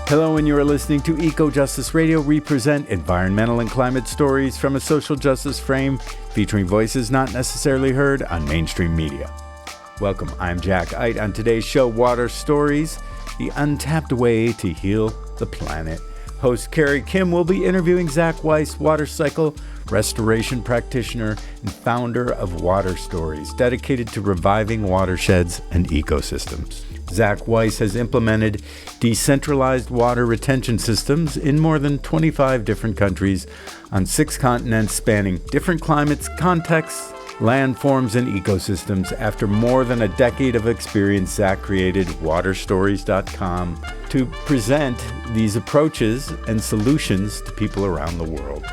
Hello, and you are listening to Eco Justice Radio. We present environmental and climate stories from a social justice frame, featuring voices not necessarily heard on mainstream media. Welcome, I'm Jack Eit. On today's show, Water Stories, the untapped way to heal the planet. Host Carrie Kim will be interviewing Zach Weiss, water cycle restoration practitioner and founder of Water Stories, dedicated to reviving watersheds and ecosystems. Zach Weiss has implemented decentralized water retention systems in more than 25 different countries on 6 continents, spanning different climates, contexts, landforms, and ecosystems. After more than a decade of experience, Zach created waterstories.com to present these approaches and solutions to people around the world.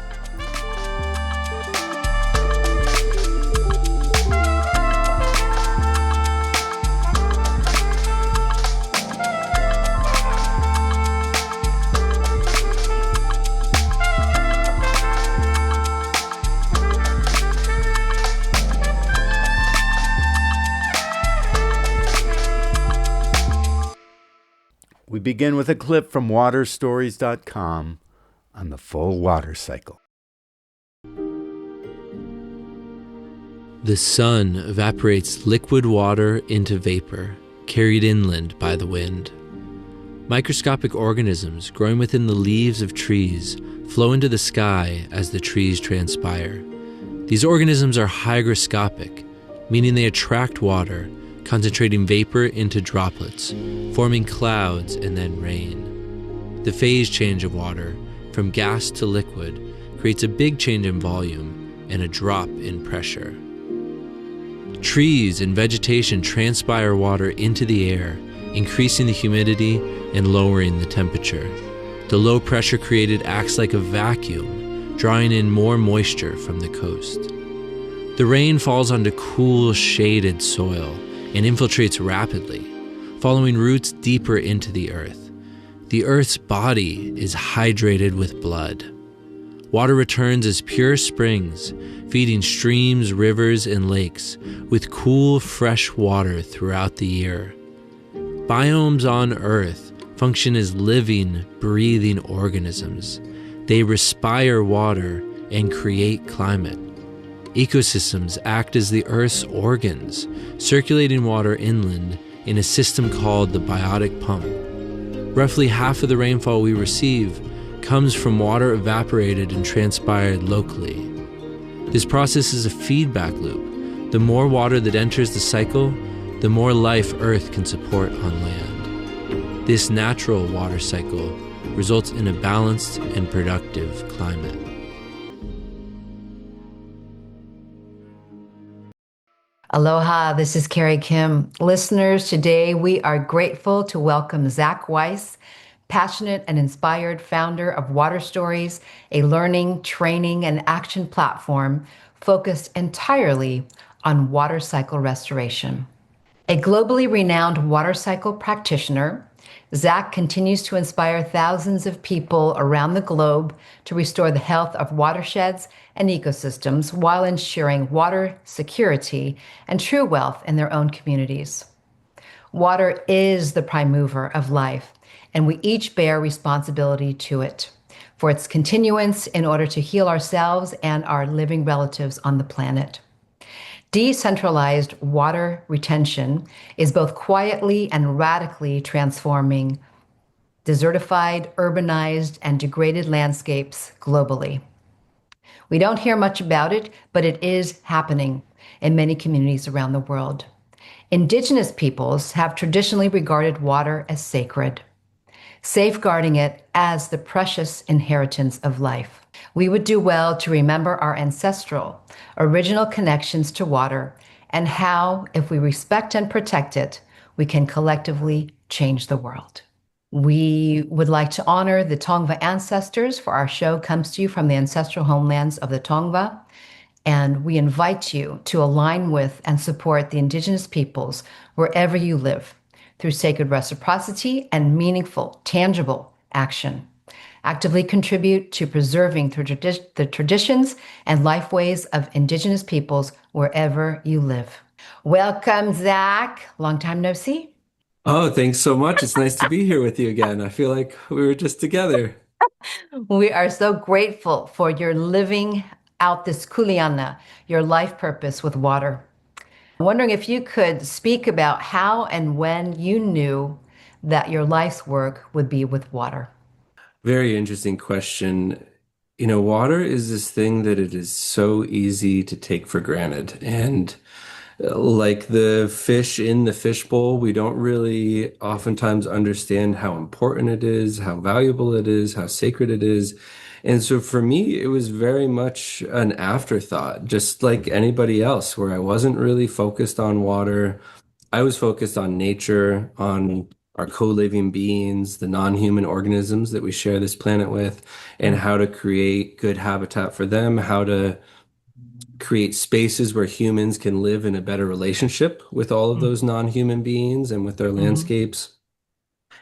We begin with a clip from waterstories.com on the full water cycle. The sun evaporates liquid water into vapor, carried inland by the wind. Microscopic organisms growing within the leaves of trees flow into the sky as the trees transpire. These organisms are hygroscopic, meaning they attract water, concentrating vapor into droplets, forming clouds and then rain. The phase change of water from gas to liquid creates a big change in volume and a drop in pressure. Trees and vegetation transpire water into the air, increasing the humidity and lowering the temperature. The low pressure created acts like a vacuum, drawing in more moisture from the coast. The rain falls onto cool, shaded soil and infiltrates rapidly, following roots deeper into the earth. The earth's body is hydrated with blood. Water returns as pure springs, feeding streams, rivers, and lakes with cool, fresh water throughout the year. Biomes on Earth function as living, breathing organisms. They respire water and create climate. Ecosystems act as the Earth's organs, circulating water inland in a system called the biotic pump. Roughly half of the rainfall we receive comes from water evaporated and transpired locally. This process is a feedback loop. The more water that enters the cycle, the more life Earth can support on land. This natural water cycle results in a balanced and productive climate. Aloha, this is Carrie Kim. Listeners, today we are grateful to welcome Zach Weiss, passionate and inspired founder of Water Stories, a learning, training, and action platform focused entirely on water cycle restoration. A globally renowned water cycle practitioner, Zach continues to inspire thousands of people around the globe to restore the health of watersheds and ecosystems while ensuring water security and true wealth in their own communities. Water is the prime mover of life, and we each bear responsibility to it for its continuance in order to heal ourselves and our living relatives on the planet. Decentralized water retention is both quietly and radically transforming desertified, urbanized, and degraded landscapes globally. We don't hear much about it, but it is happening in many communities around the world. Indigenous peoples have traditionally regarded water as sacred, safeguarding it as the precious inheritance of life. We would do well to remember our ancestral, original connections to water and how, if we respect and protect it, we can collectively change the world. We would like to honor the Tongva ancestors, for our show comes to you from the ancestral homelands of the Tongva, and we invite you to align with and support the Indigenous peoples wherever you live through sacred reciprocity and meaningful, tangible action. Actively contribute to preserving the traditions and lifeways of Indigenous peoples wherever you live. Welcome, Zach. Long time no see. Oh, thanks so much. It's nice to be here with you again. I feel like we were just together. We are so grateful for your living out this kuleana, your life purpose with water. I'm wondering if you could speak about how and when you knew that your life's work would be with water. Very interesting question. Water is this thing that it is so easy to take for granted. And like the fish in the fishbowl, we don't really oftentimes understand how important it is, how valuable it is, how sacred it is. And so for me, it was very much an afterthought, just like anybody else, where I wasn't really focused on water. I was focused on nature, on our co-living beings, the non-human organisms that we share this planet with, and how to create good habitat for them, how to create spaces where humans can live in a better relationship with all of those non-human beings and with their Mhm. landscapes.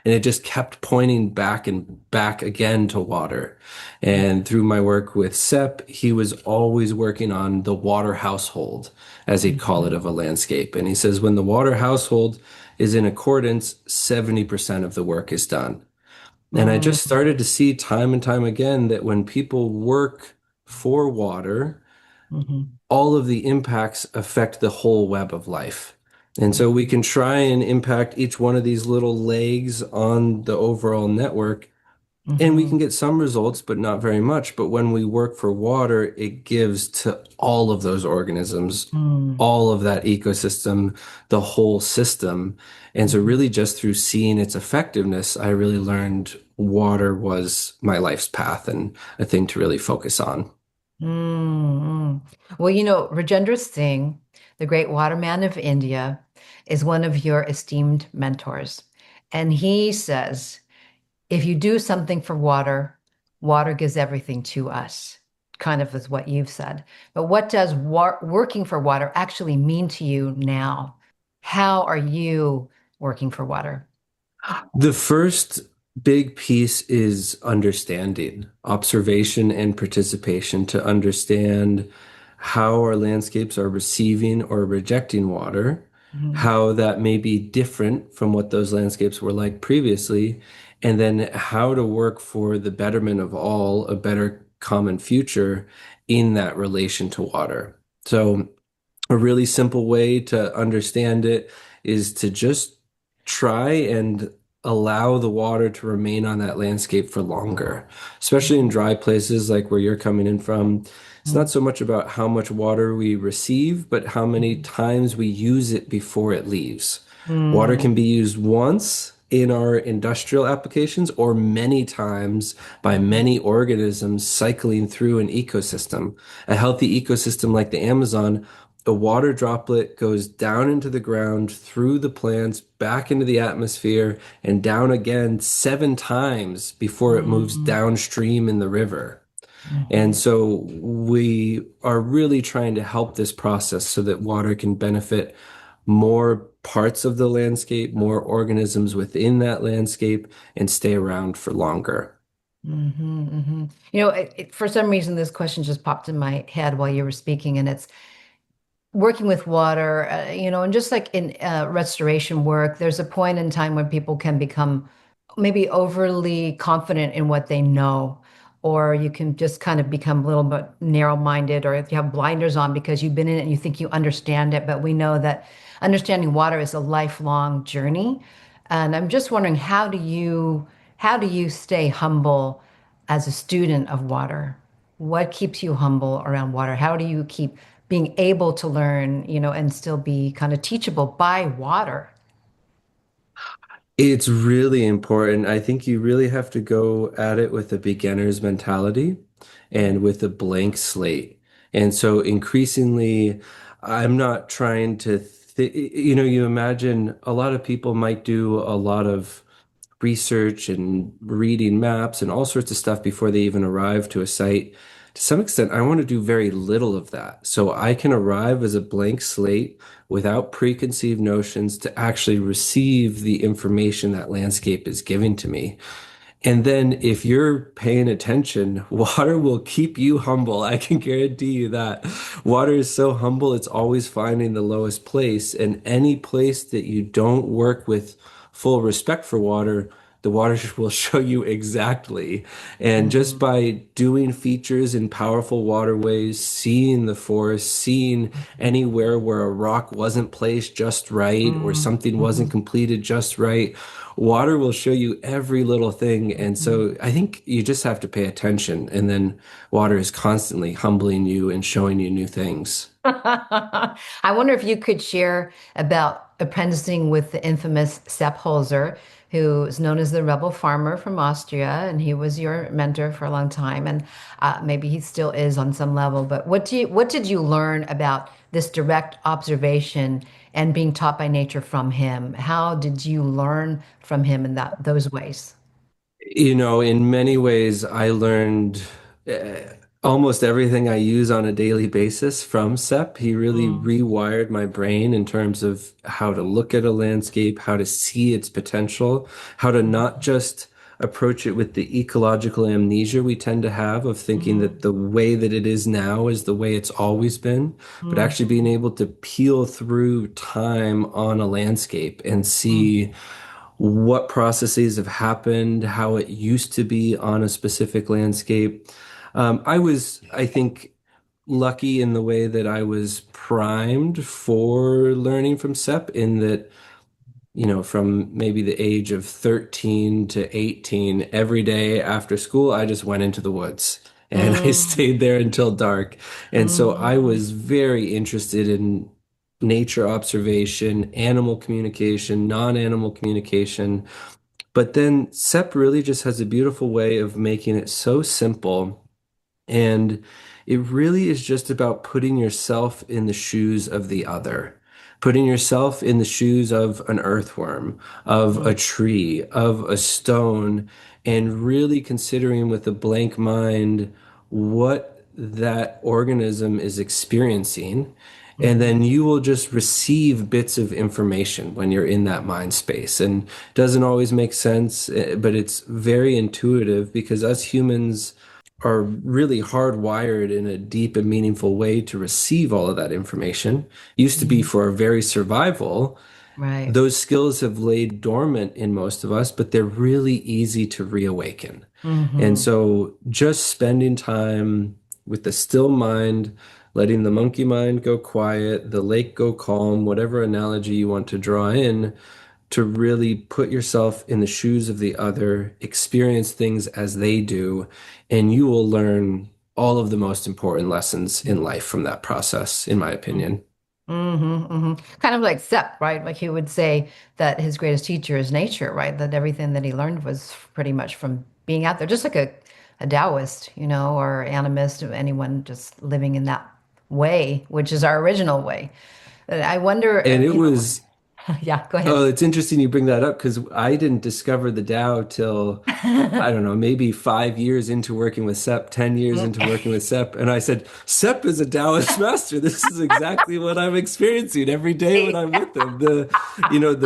And it just kept pointing back and back again to water. And through my work with Sepp, he was always working on the water household, as he'd call it, Mhm. of a landscape. And he says, when the water household is in accordance, 70% of the work is done. And I Mhm. just started to see time and time again that when people work for water, Mhm. all of the impacts affect the whole web of life. And so we can try and impact each one of these little legs on the overall network, and we Mhm. can get some results, but not very much. But when we work for water, it gives to all of those organisms, Mhm. all of that ecosystem, the whole system. And so, Mhm. really, just through seeing its effectiveness, I really learned water was my life's path and a thing to really focus on. Mm. Well, Rajendra Singh, the great waterman of India, is one of your esteemed mentors. And he says, if you do something for water, water gives everything to us, kind of is what you've said. But what does working for water actually mean to you now? How are you working for water? The first big piece is understanding, observation, and participation to understand how our landscapes are receiving or rejecting water, Mhm. how that may be different from what those landscapes were like previously, and then how to work for the betterment of all, a better common future in that relation to water. So, a really simple way to understand it is to just try and allow the water to remain on that landscape for longer, especially in dry places like where you're coming in from. It's not Mhm. so much about how much water we receive, but how many times we use it before it leaves. Water Mhm. can be used once in our industrial applications or many times by many organisms cycling through an ecosystem. A healthy ecosystem like the Amazon, a water droplet goes down into the ground, through the plants, back into the atmosphere, and down again 7 times before it moves Mhm. downstream in the river. And Mhm. so we are really trying to help this process so that water can benefit more parts of the landscape, more organisms within that landscape, and stay around for longer. Mhm. Mhm. For some reason, this question just popped in my head while you were speaking, and it's working with water, and just like in restoration work, there's a point in time when people can become maybe overly confident in what they know, or you can just kind of become a little bit narrow-minded, or if you have blinders on because you've been in it and you think you understand it. But we know that understanding water is a lifelong journey. And I'm just wondering, how do you stay humble as a student of water? What keeps you humble around water? How do you keep being able to learn, and still be kind of teachable by water? It's really important. I think you really have to go at it with a beginner's mentality and with a blank slate. And so increasingly, I'm not trying to, you imagine a lot of people might do a lot of research and reading maps and all sorts of stuff before they even arrive to a site. To some extent, I want to do very little of that. So I can arrive as a blank slate without preconceived notions to actually receive the information that landscape is giving to me. And then if you're paying attention, water will keep you humble. I can guarantee you that. Water is so humble, it's always finding the lowest place. And any place that you don't work with full respect for water, the watershed will show you exactly. And just Mhm. by doing features in powerful waterways, seeing the forest, seeing anywhere where a rock wasn't placed just right or Mhm. something wasn't Mhm. completed just right, water will show you every little thing. And Mhm. so I think you just have to pay attention. And then water is constantly humbling you and showing you new things. I wonder if you could share about apprenticing with the infamous Sepp Holzer, who is known as the rebel farmer from Austria, and he was your mentor for a long time, and maybe he still is on some level. But what did you learn about this direct observation and being taught by nature from him? How did you learn from him in those ways? In many ways, I learned uh, almost everything I use on a daily basis from SEP. He really Mm, rewired my brain in terms of how to look at a landscape, how to see its potential, how to not just approach it with the ecological amnesia we tend to have of thinking mm, that the way that it is now is the way it's always been, but mm, actually being able to peel through time on a landscape and mm, see what processes have happened, how it used to be on a specific landscape. I think, lucky in the way that I was primed for learning from SEP, in that, from maybe the age of 13 to 18, every day after school, I just went into the woods and I mm, stayed there until dark. And so I mm, was very interested in nature observation, animal communication, non-animal communication. But then SEP really just has a beautiful way of making it so simple, and it really is just about putting yourself in the shoes of the other, putting yourself in the shoes of an earthworm, of a mm, tree, of a stone, and really considering with a blank mind what that organism is experiencing. And mm, then you will just receive bits of information when you're in that mind space. And it doesn't always make sense, but it's very intuitive because us humans are really hardwired in a deep and meaningful way to receive all of that information. Used to be mm. for our very survival. Right. Those skills have laid dormant in most of us, but they're really easy to reawaken. And Mm-hmm. so just spending time with the still mind, letting the monkey mind go quiet, the lake go calm, whatever analogy you want to draw in, to really put yourself in the shoes of the other, experience things as they do, and you will learn all of the most important lessons in life from that process, in my opinion. Mm-hmm, hmm. Kind of like Sepp, right? Like he would say that his greatest teacher is nature, right? That everything that he learned was pretty much from being out there, just like a Taoist, or animist, or anyone just living in that way, which is our original way. But I wonder, And it was yeah, go ahead. Oh, it's interesting you bring that up because I didn't discover the Tao till, I don't know, maybe 5 years into working with SEP, 10 years into working with SEP. And I said, SEP is a Taoist master. This is exactly what I'm experiencing every day when I'm with him. The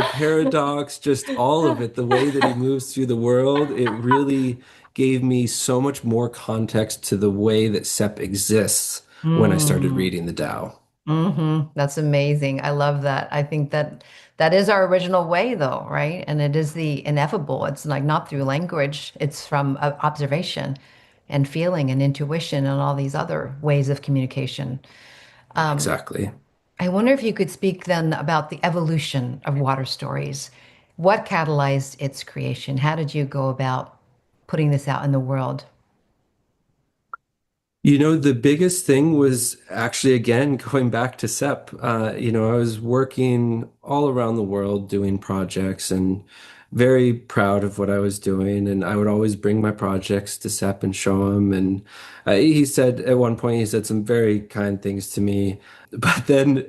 paradox, just all of it, the way that he moves through the world, it really gave me so much more context to the way that SEP exists when I started Mm. reading the Tao. That's amazing. I love that. I think that that is our original way, though, right? And it is the ineffable. It's like not through language, it's from observation and feeling and intuition and all these other ways of communication. Exactly. I wonder if you could speak then about the evolution of water stories. What catalyzed its creation? How did you go about putting this out in the world? The biggest thing was actually, again, going back to SEP. I was working all around the world doing projects and very proud of what I was doing. And I would always bring my projects to SEP and show him. And he said, at one point, he said some very kind things to me. But then,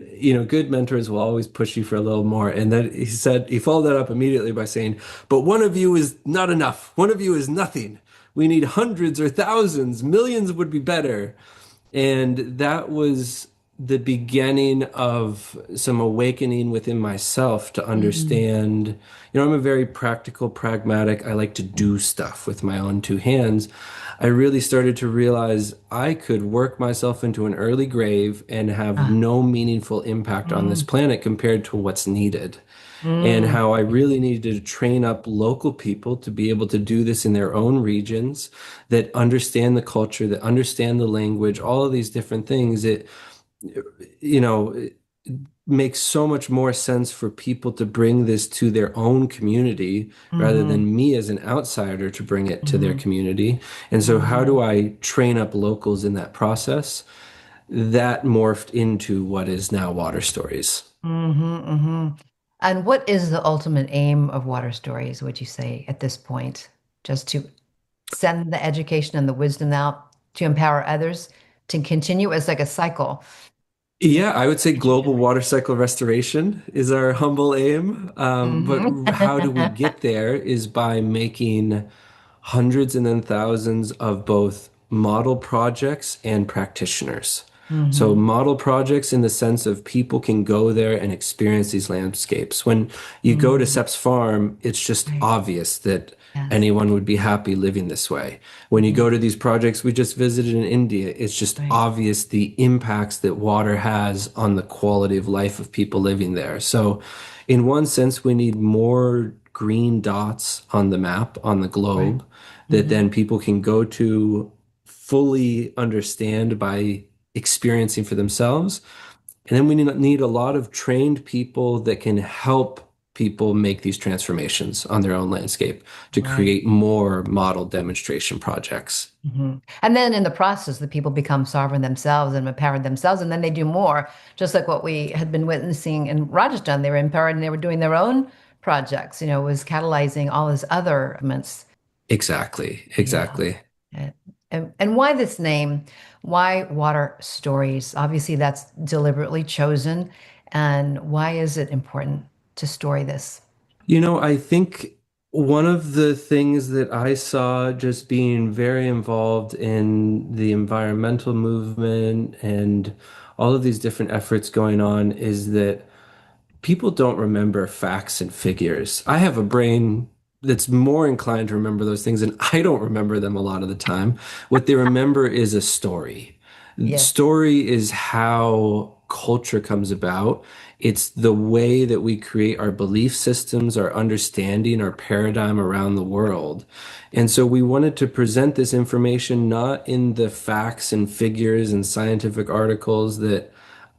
good mentors will always push you for a little more. And then he followed that up immediately by saying, but one of you is not enough. One of you is nothing. We need hundreds or thousands, millions would be better. And that was the beginning of some awakening within myself to Mm. understand, I'm a very practical, pragmatic, I like to do stuff with my own two hands. I really started to realize I could work myself into an early grave and have Ah. no meaningful impact on this Mm. planet compared to what's needed. And Mm. how I really needed to train up local people to be able to do this in their own regions that understand the culture, that understand the language, all of these different things. It makes so much more sense for people to bring this to their own community rather Mhm. than me as an outsider to bring it to their Mhm. community. And so, how do Mhm. I train up locals in that process? That morphed into what is now Water Stories. Mhm. Mhm. And what is the ultimate aim of Water Stories, would you say, at this point? Just to send the education and the wisdom out to empower others to continue as like a cycle. Yeah, I would say Future global generation. water cycle restoration is our humble aim. Mhm. But how do we get there is by making hundreds and then thousands of both model projects and practitioners. So, Mhm. model projects in the sense of people can go there and experience these landscapes. When you go to Mhm. Sepp's farm, it's just Right. obvious that Yes. anyone would be happy living this way. When you Mhm. go to these projects we just visited in India, it's just Right. obvious the impacts that water has on the quality of life of people living there. So, in one sense, we need more green dots on the map, on the Right. globe, that Mhm. then people can go to fully understand by experiencing for themselves. And then we need a lot of trained people that can help people make these transformations on their own landscape to Right. create more model demonstration projects. Mhm. And then in the process, the people become sovereign themselves and empowered themselves, and then they do more, just like what we had been witnessing in Rajasthan. They were empowered and they were doing their own projects, was catalyzing all these other movements. Exactly, Yeah. exactly. And why this name? Why Water Stories? Obviously, that's deliberately chosen. And why is it important to story this? I think one of the things that I saw just being very involved in the environmental movement and all of these different efforts going on is that people don't remember facts and figures. I have a brain that's more inclined to remember those things, and I don't remember them a lot of the time. What they remember is a story. Yes. Story is how culture comes about. It's the way that we create our belief systems, our understanding, our paradigm around the world. And so we wanted to present this information not in the facts and figures and scientific articles that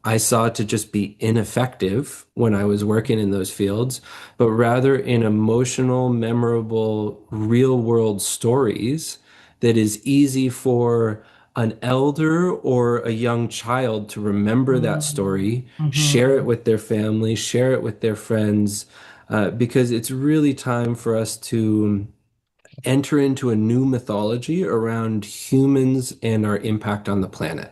I saw to just be ineffective when I was working in those fields, but rather in emotional, memorable, real world stories that is easy for an elder or a young child to remember that Mhm. story, share it Mhm. with their family, share it with their friends, because it's really time for us to enter into a new mythology around humans and our impact on the planet.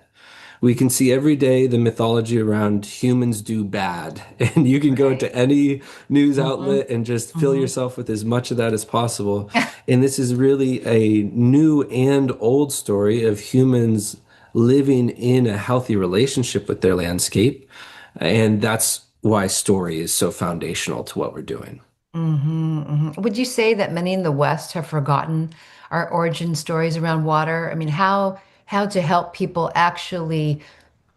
We can see every day the mythology around humans do bad. And you can go to Right. any news Mhm. outlet and just fill Mhm. yourself with as much of that as possible. And this is really a new and old story of humans living in a healthy relationship with their landscape. And that's why story is so foundational to what we're doing. Would you say that many in the West have forgotten our origin stories around water? I mean, how to help people actually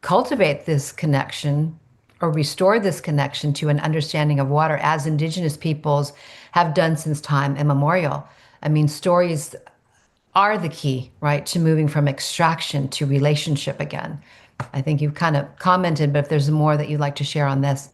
cultivate this connection or restore this connection to an understanding of water as Indigenous peoples have done since time immemorial? I mean, stories are the key, right, to moving from extraction to relationship again. I think you've kind of commented, but if there's more that you'd like to share on this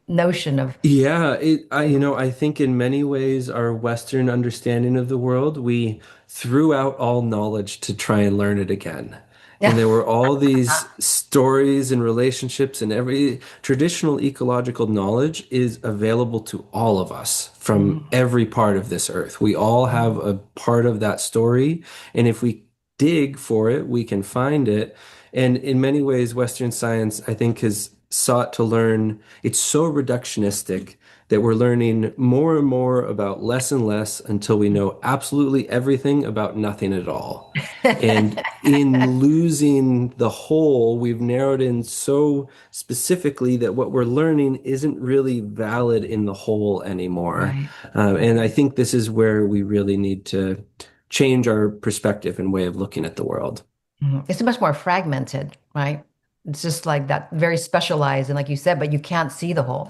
notion of, Yeah, I think in many ways our Western understanding of the world, we threw out all knowledge to try and learn it again. And yeah. there were all these stories and relationships, and every traditional ecological knowledge is available to all of us from Mhm. every part of this earth. We all have a part of that story, and if we dig for it, we can find it. And in many ways, Western science, I think, has sought to learn. It's so reductionistic that we're learning more and more about less and less until we know absolutely everything about nothing at all. And in losing the whole, we've narrowed in so specifically that what we're learning isn't really valid in the whole anymore. Right. And I think this is where we really need to change our perspective and way of looking at the world. It's much more fragmented, right? It's just like that, very specialized, and like you said, but you can't see the whole.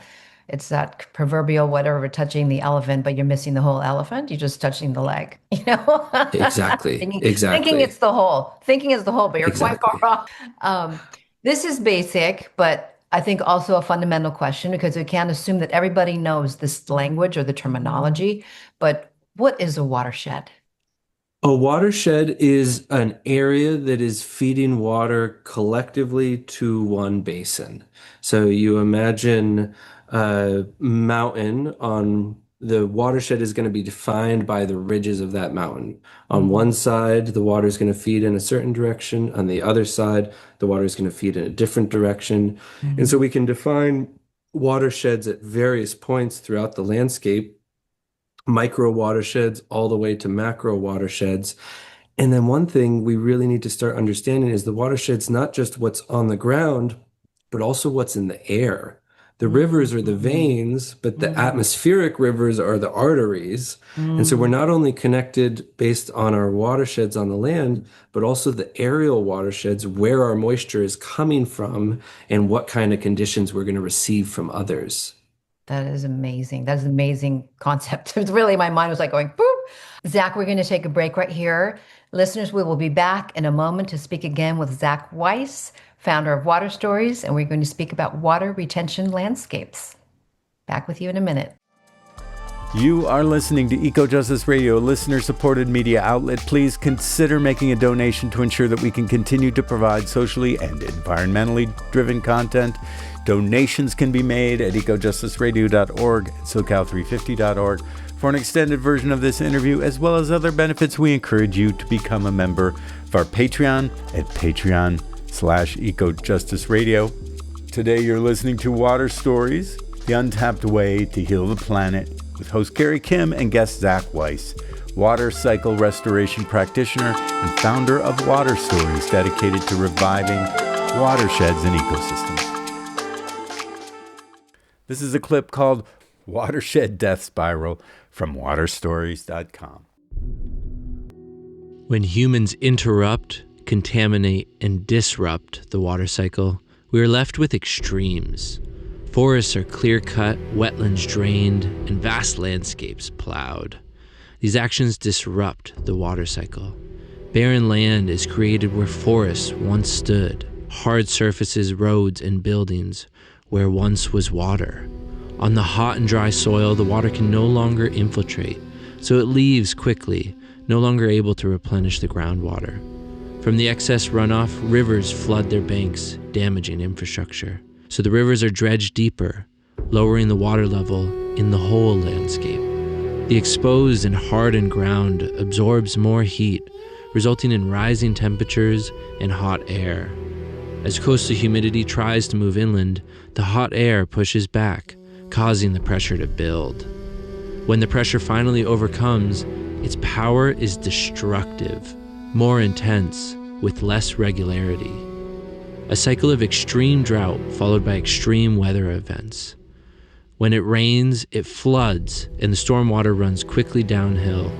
It's that proverbial whatever touching the elephant, but you're missing the whole elephant. You're just touching the leg, you know? Exactly. Thinking it's the whole. Thinking it's the whole, but you're quite far Exactly. off. This is basic, but I think also a fundamental question because we can't assume that everybody knows this language or the terminology. But what is a watershed? A watershed is an area that is feeding water collectively to one basin. So you imagine a mountain on the watershed is going to be defined by the ridges of that mountain. On one side, the water is going to feed in a certain direction. On the other side, the water is going to feed in a different direction. And so we can define watersheds at various points throughout the landscape, micro watersheds all the way to macro watersheds. And then one thing we really need to start understanding is the watershed's not just what's on the ground, but also what's in the air. The rivers are the veins, but the atmospheric rivers are the arteries. And so we're not only connected based on our watersheds on the land, but also the aerial watersheds, where our moisture is coming from and what kind of conditions we're going to receive from others. That is amazing. That is an amazing concept. It's really, my mind was like going, boop. Zach, we're going to take a break right here. Listeners, we will be back in a moment to speak again with Zach Weiss, founder of Water Stories, and we're going to speak about water retention landscapes. Back with you in a minute. You are listening to Eco Justice Radio, a listener-supported media outlet. Please consider making a donation to ensure that we can continue to provide socially and environmentally driven content. Donations can be made at ecojusticeradio.org and socal350.org. For an extended version of this interview, as well as other benefits, we encourage you to become a member of our Patreon at patreon.com/ecojusticeradio. Today you're listening to Water Stories, the Untapped Way to Heal the Planet, with host Carrie Kim and guest Zach Weiss, water cycle restoration practitioner and founder of Water Stories, dedicated to reviving watersheds and ecosystems. This is a clip called Watershed Death Spiral from waterstories.com. When humans interrupt, contaminate, and disrupt the water cycle, we are left with extremes. Forests are clear-cut, wetlands drained, and vast landscapes plowed. These actions disrupt the water cycle. Barren land is created where forests once stood, hard surfaces, roads, and buildings where once was water. On the hot and dry soil, the water can no longer infiltrate, so it leaves quickly, no longer able to replenish the groundwater. From the excess runoff, rivers flood their banks, damaging infrastructure. So the rivers are dredged deeper, lowering the water level in the whole landscape. The exposed and hardened ground absorbs more heat, resulting in rising temperatures and hot air. As coastal humidity tries to move inland, the hot air pushes back, causing the pressure to build. When the pressure finally overcomes, its power is destructive, more intense, with less regularity. A cycle of extreme drought followed by extreme weather events. When it rains, it floods, and the stormwater runs quickly downhill,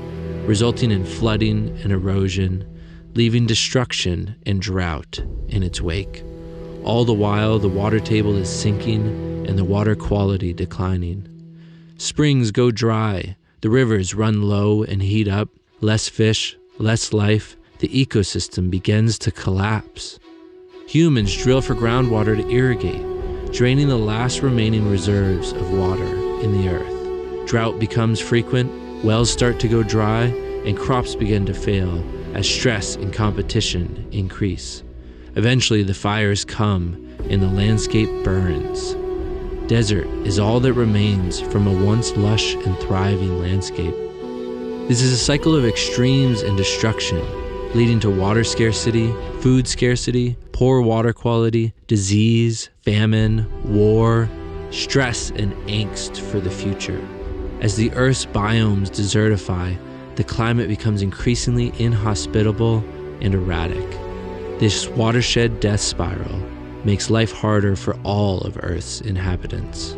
resulting in flooding and erosion, leaving destruction and drought in its wake. All the while, the water table is sinking and the water quality declining. Springs go dry, the rivers run low and heat up, less fish, less life, the ecosystem begins to collapse. Humans drill for groundwater to irrigate, draining the last remaining reserves of water in the earth. Drought becomes frequent, wells start to go dry, and crops begin to fail as stress and competition increase. Eventually, the fires come and the landscape burns. Desert is all that remains from a once lush and thriving landscape. This is a cycle of extremes and destruction, leading to water scarcity, food scarcity, poor water quality, disease, famine, war, stress, and angst for the future. As the Earth's biomes desertify, the climate becomes increasingly inhospitable and erratic. This watershed death spiral makes life harder for all of Earth's inhabitants.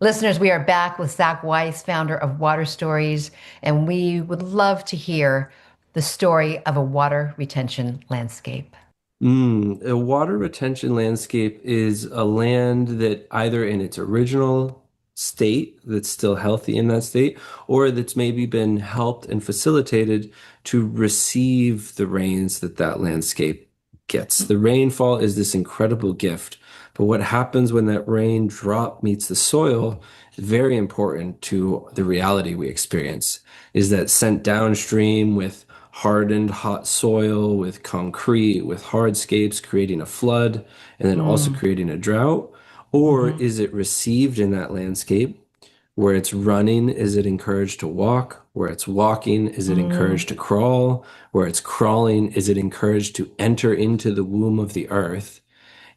Listeners, we are back with Zach Weiss, founder of Water Stories, and we would love to hear the story of a water retention landscape. A water retention landscape is a land that either in its original state that's still healthy in that state, or that's maybe been helped and facilitated to receive the rains that that landscape gets. The rainfall is this incredible gift, but what happens when that raindrop meets the soil is very important to the reality we experience, is that sent downstream with hardened hot soil, with concrete, with hardscapes, creating a flood, and then also creating a drought? Or is it received in that landscape? Where it's running, is it encouraged to walk? Where it's walking, is it encouraged to crawl? Where it's crawling, is it encouraged to enter into the womb of the earth?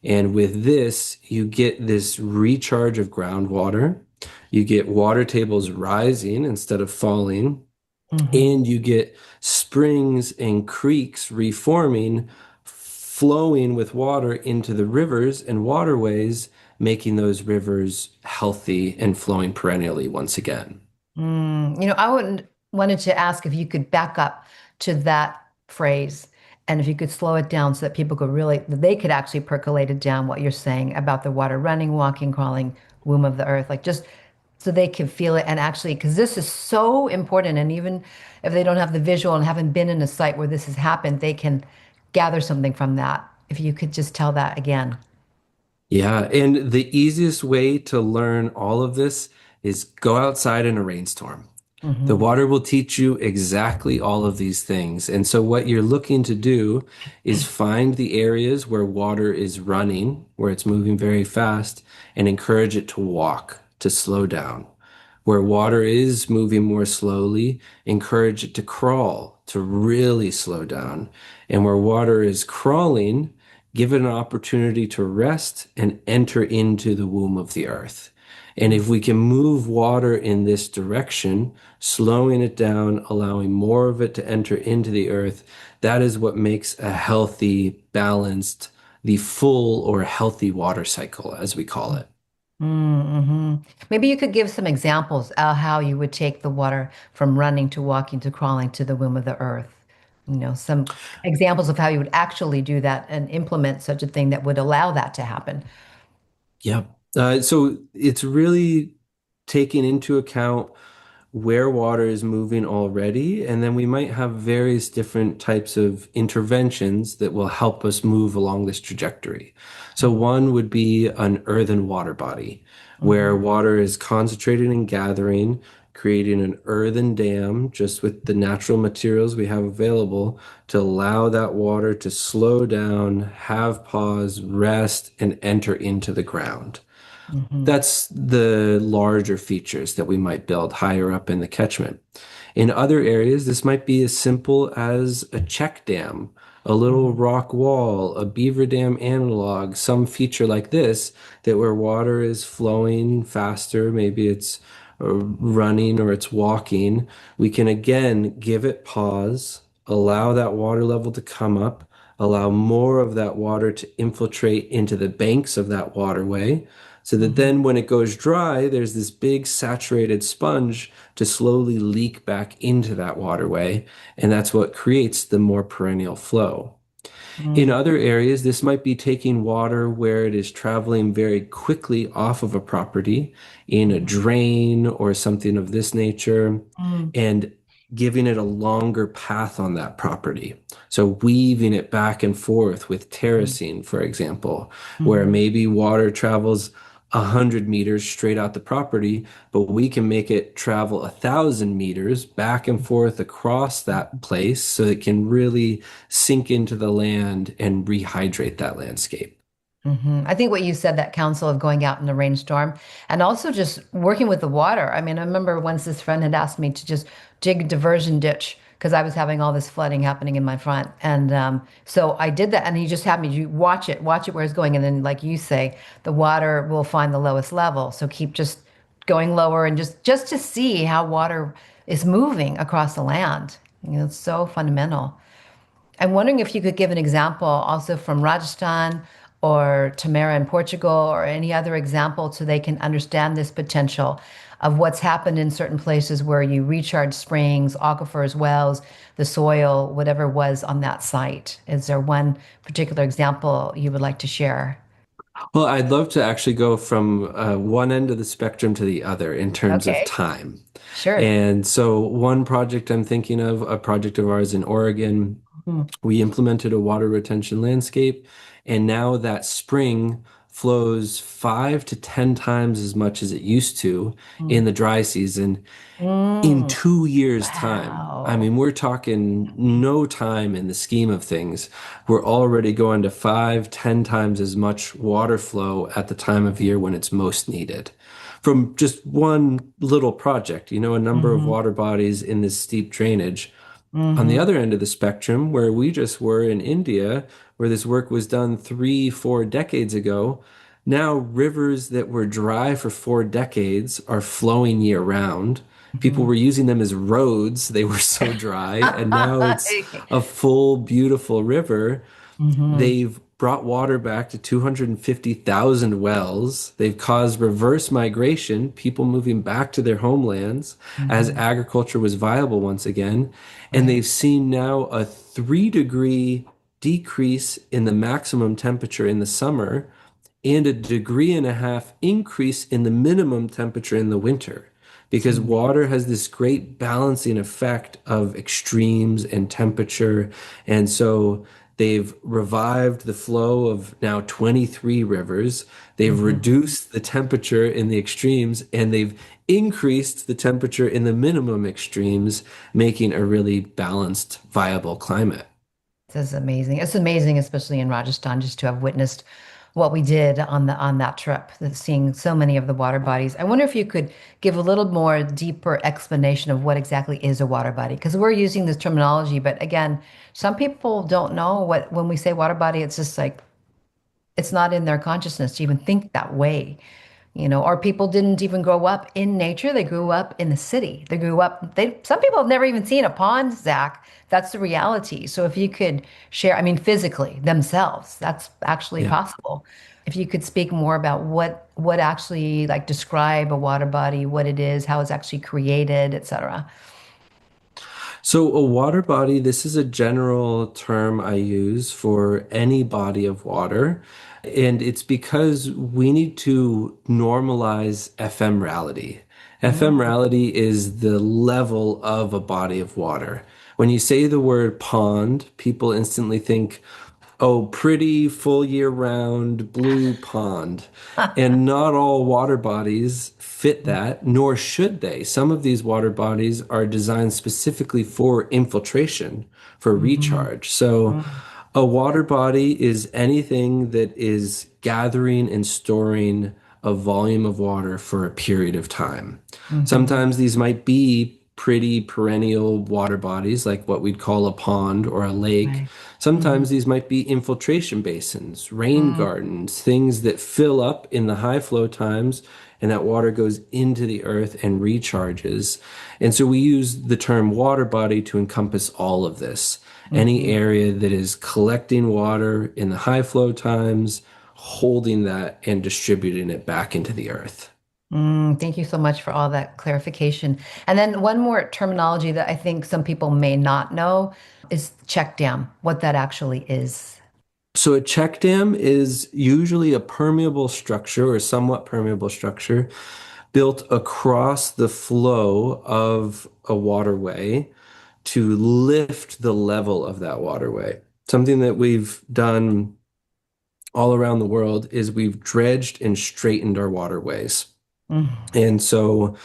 And with this, you get this recharge of groundwater. You get water tables rising instead of falling. And you get springs and creeks reforming, flowing with water into the rivers and waterways, making those rivers healthy and flowing perennially once again. I wanted to ask if you could back up to that phrase and if you could slow it down so that people could they could actually percolate it down what you're saying about the water running, walking, crawling, womb of the earth, like just so they can feel it and actually, because this is so important. And even if they don't have the visual and haven't been in a site where this has happened, they can gather something from that. If you could just tell that again. Yeah, and the easiest way to learn all of this is go outside in a rainstorm. The water will teach you exactly all of these things. And so what you're looking to do is find the areas where water is running, where it's moving very fast, and encourage it to walk, to slow down. Where water is moving more slowly, encourage it to crawl, to really slow down. And where water is crawling, give it an opportunity to rest and enter into the womb of the earth. And if we can move water in this direction, slowing it down, allowing more of it to enter into the earth, that is what makes a healthy, balanced, the full or healthy water cycle, as we call it. Maybe you could give some examples of how you would take the water from running to walking to crawling to the womb of the earth. Some examples of how you would actually do that and implement such a thing that would allow that to happen. Yep. So it's really taking into account where water is moving already, and then we might have various different types of interventions that will help us move along this trajectory. So one would be an earthen water body, where water is concentrated and gathering, creating an earthen dam just with the natural materials we have available to allow that water to slow down, have pause, rest, and enter into the ground. That's the larger features that we might build higher up in the catchment. In other areas, this might be as simple as a check dam, a little rock wall, a beaver dam analog, some feature like this, that where water is flowing faster, maybe it's running or it's walking, we can again give it pause, allow that water level to come up, allow more of that water to infiltrate into the banks of that waterway, so that then when it goes dry, there's this big saturated sponge to slowly leak back into that waterway. And that's what creates the more perennial flow. In other areas, this might be taking water where it is traveling very quickly off of a property in a drain or something of this nature, and giving it a longer path on that property. So weaving it back and forth with terracing, for example, where maybe water travels 100 meters straight out the property, but we can make it travel 1,000 meters back and forth across that place so it can really sink into the land and rehydrate that landscape. I think what you said, that counsel of going out in a rainstorm and also just working with the water. I mean, I remember once this friend had asked me to just dig a diversion ditch because I was having all this flooding happening in my front. And so I did that, and he just had me you watch it where it's going. And then, like you say, the water will find the lowest level. So keep just going lower and just to see how water is moving across the land. It's so fundamental. I'm wondering if you could give an example also from Rajasthan or Tamara in Portugal or any other example so they can understand this potential of what's happened in certain places where you recharge springs, aquifers, wells, the soil, whatever was on that site. Is there one particular example you would like to share? Well, I'd love to actually go from one end of the spectrum to the other in terms of Okay, time. sure. And so, one project I'm thinking of, a project of ours in Oregon, Mhm. we implemented a water retention landscape, and now that spring flows 5 to 10 times as much as it used to in the dry season in Mm. 2 years' time. I Wow. mean, we're talking no time in the scheme of things. We're already going to 5, 10 times as much water flow at the time of year when it's most needed. From just one little project, a number of Hmm. water bodies in this steep drainage. On the Hmm. other end of the spectrum, where we just were in India, where this work was done 3, 4 decades ago, now rivers that were dry for 4 decades are flowing year round. People Hmm. were using them as roads. They were so dry. And now it's a full, beautiful river. Hmm. They've brought water back to 250,000 wells. They've caused reverse migration, people moving back to their homelands as Hmm. agriculture was viable once again. And Right. they've seen now a 3-degree decrease in the maximum temperature in the summer and a degree and a half increase in the minimum temperature in the winter It's because amazing. water has this great balancing effect of extremes and temperature. And so they've revived the flow of now 23 rivers. They've Hmm. reduced the temperature in the extremes and they've increased the temperature in the minimum extremes, making a really balanced, viable climate. This is amazing. It's amazing, especially in Rajasthan, just to have witnessed what we did on that trip, seeing so many of the water bodies. I wonder if you could give a little more deeper explanation of what exactly is a water body, because we're using this terminology, but again, some people don't know what when we say water body, it's just like it's not in their consciousness to even think that way. Or people didn't even grow up in nature. They grew up in the city. They grew up, some people have never even seen a pond, Zach. That's the reality. So if you could share, I mean, physically themselves, that's actually Yeah. possible. If you could speak more about what actually like describe a water body, what it is, how it's actually created, etc. So, a water body, this is a general term I use for any body of water. And it's because we need to normalize ephemerality. Mm, Ephemerality is the level of a body of water. When you say the word pond, people instantly think, oh, pretty full year round blue pond. And not all water bodies fit that, nor should they. Some of these water bodies are designed specifically for infiltration, for mhm, recharge. So mm, a water body is anything that is gathering and storing a volume of water for a period of time. mhm. Sometimes these might be pretty perennial water bodies, like what we'd call a pond or a lake. Right. Sometimes Mhm, these might be infiltration basins, rain mm, gardens, things that fill up in the high flow times and that water goes into the earth and recharges. And so we use the term water body to encompass all of this. Any mhm. area that is collecting water in the high flow times, holding that and distributing it back into the earth. Thank you so much for all that clarification. And then one more terminology that I think some people may not know is check dam, what that actually is. So a check dam is usually a permeable structure or somewhat permeable structure built across the flow of a waterway to lift the level of that waterway. Something that we've done all around the world is we've dredged and straightened our waterways. Mm, And so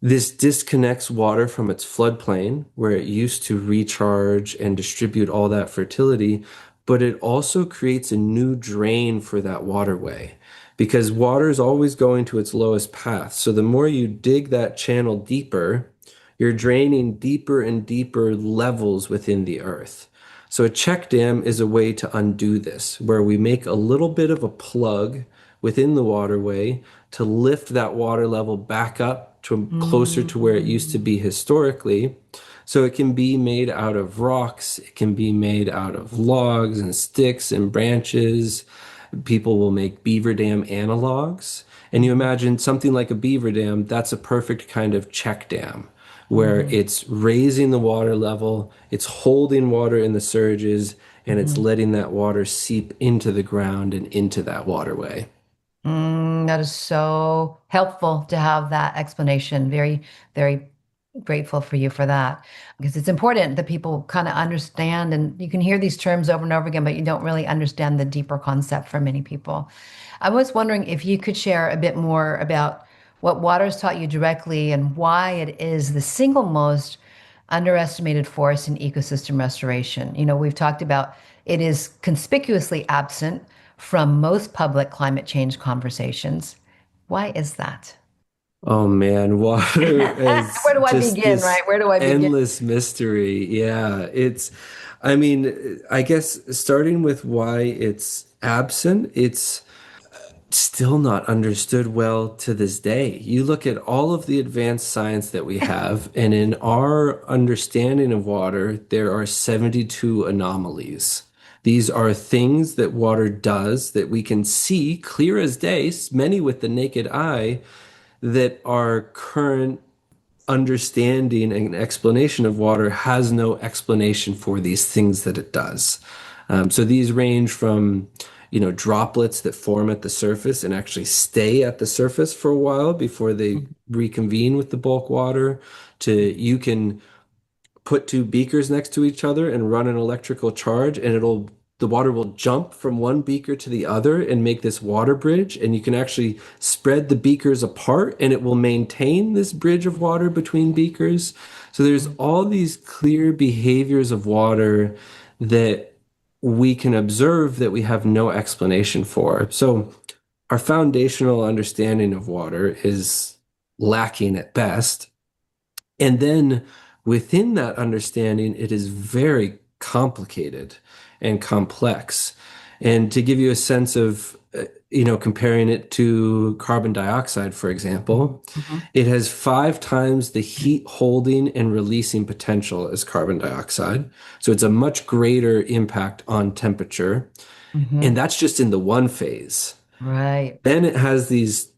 this disconnects water from its floodplain, where it used to recharge and distribute all that fertility, but it also creates a new drain for that waterway because water is always going to its lowest path. So the more you dig that channel deeper, you're draining deeper and deeper levels within the earth. So a check dam is a way to undo this, where we make a little bit of a plug within the waterway to lift that water level back up to closer to where it used to Mm. be historically. So it can be made out of rocks, it can be made out of logs and sticks and branches. People will make beaver dam analogs. And you Mhm. imagine something like a beaver dam, that's a perfect kind of check dam where Mhm. it's raising the water level, it's holding water in the surges, and it's Mhm. letting that water seep into the ground and into that waterway. That is so helpful to have that explanation. Very, very grateful for you for that because it's important that people kind of understand. And you can hear these terms over and over again, but you don't really understand the deeper concept for many people. I was wondering if you could share a bit more about what water has taught you directly and why it is the single most underestimated force in ecosystem restoration. We've talked about it is conspicuously absent from most public climate change conversations. Why is that? Oh man, water is Where do I just begin, this right? Where do I begin? endless mystery. Yeah, I mean, I guess starting with why it's absent, it's still not understood well to this day. You look at all of the advanced science that we have, and in our understanding of water, there are 72 anomalies. These are things that water does that we can see clear as day, many with the naked eye, that our current understanding and explanation of water has no explanation for these things that it does. So these range from, droplets that form at the surface and actually stay at the surface for a while before they reconvene with the bulk water, to you can put two beakers next to each other and run an electrical charge, and the water will jump from one beaker to the other and make this water bridge, and you can actually spread the beakers apart and it will maintain this bridge of water between beakers. So there's all these clear behaviors of water that we can observe that we have no explanation for. So our foundational understanding of water is lacking at best. And then within that understanding, it is very complicated and complex. And to give you a sense of, comparing it to carbon dioxide, for example, Mhm. it has 5 times the heat holding and releasing potential as carbon dioxide. So it's a much greater impact on temperature. And Mhm. that's just in the one phase. Right. Then it has these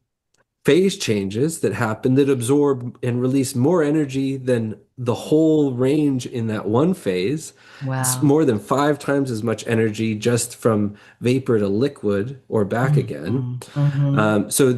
phase changes that happen that absorb and release more energy than the whole range in that one phase. It's Wow. more than 5 times as much energy just from vapor to liquid or back again. Mhm. Mhm. So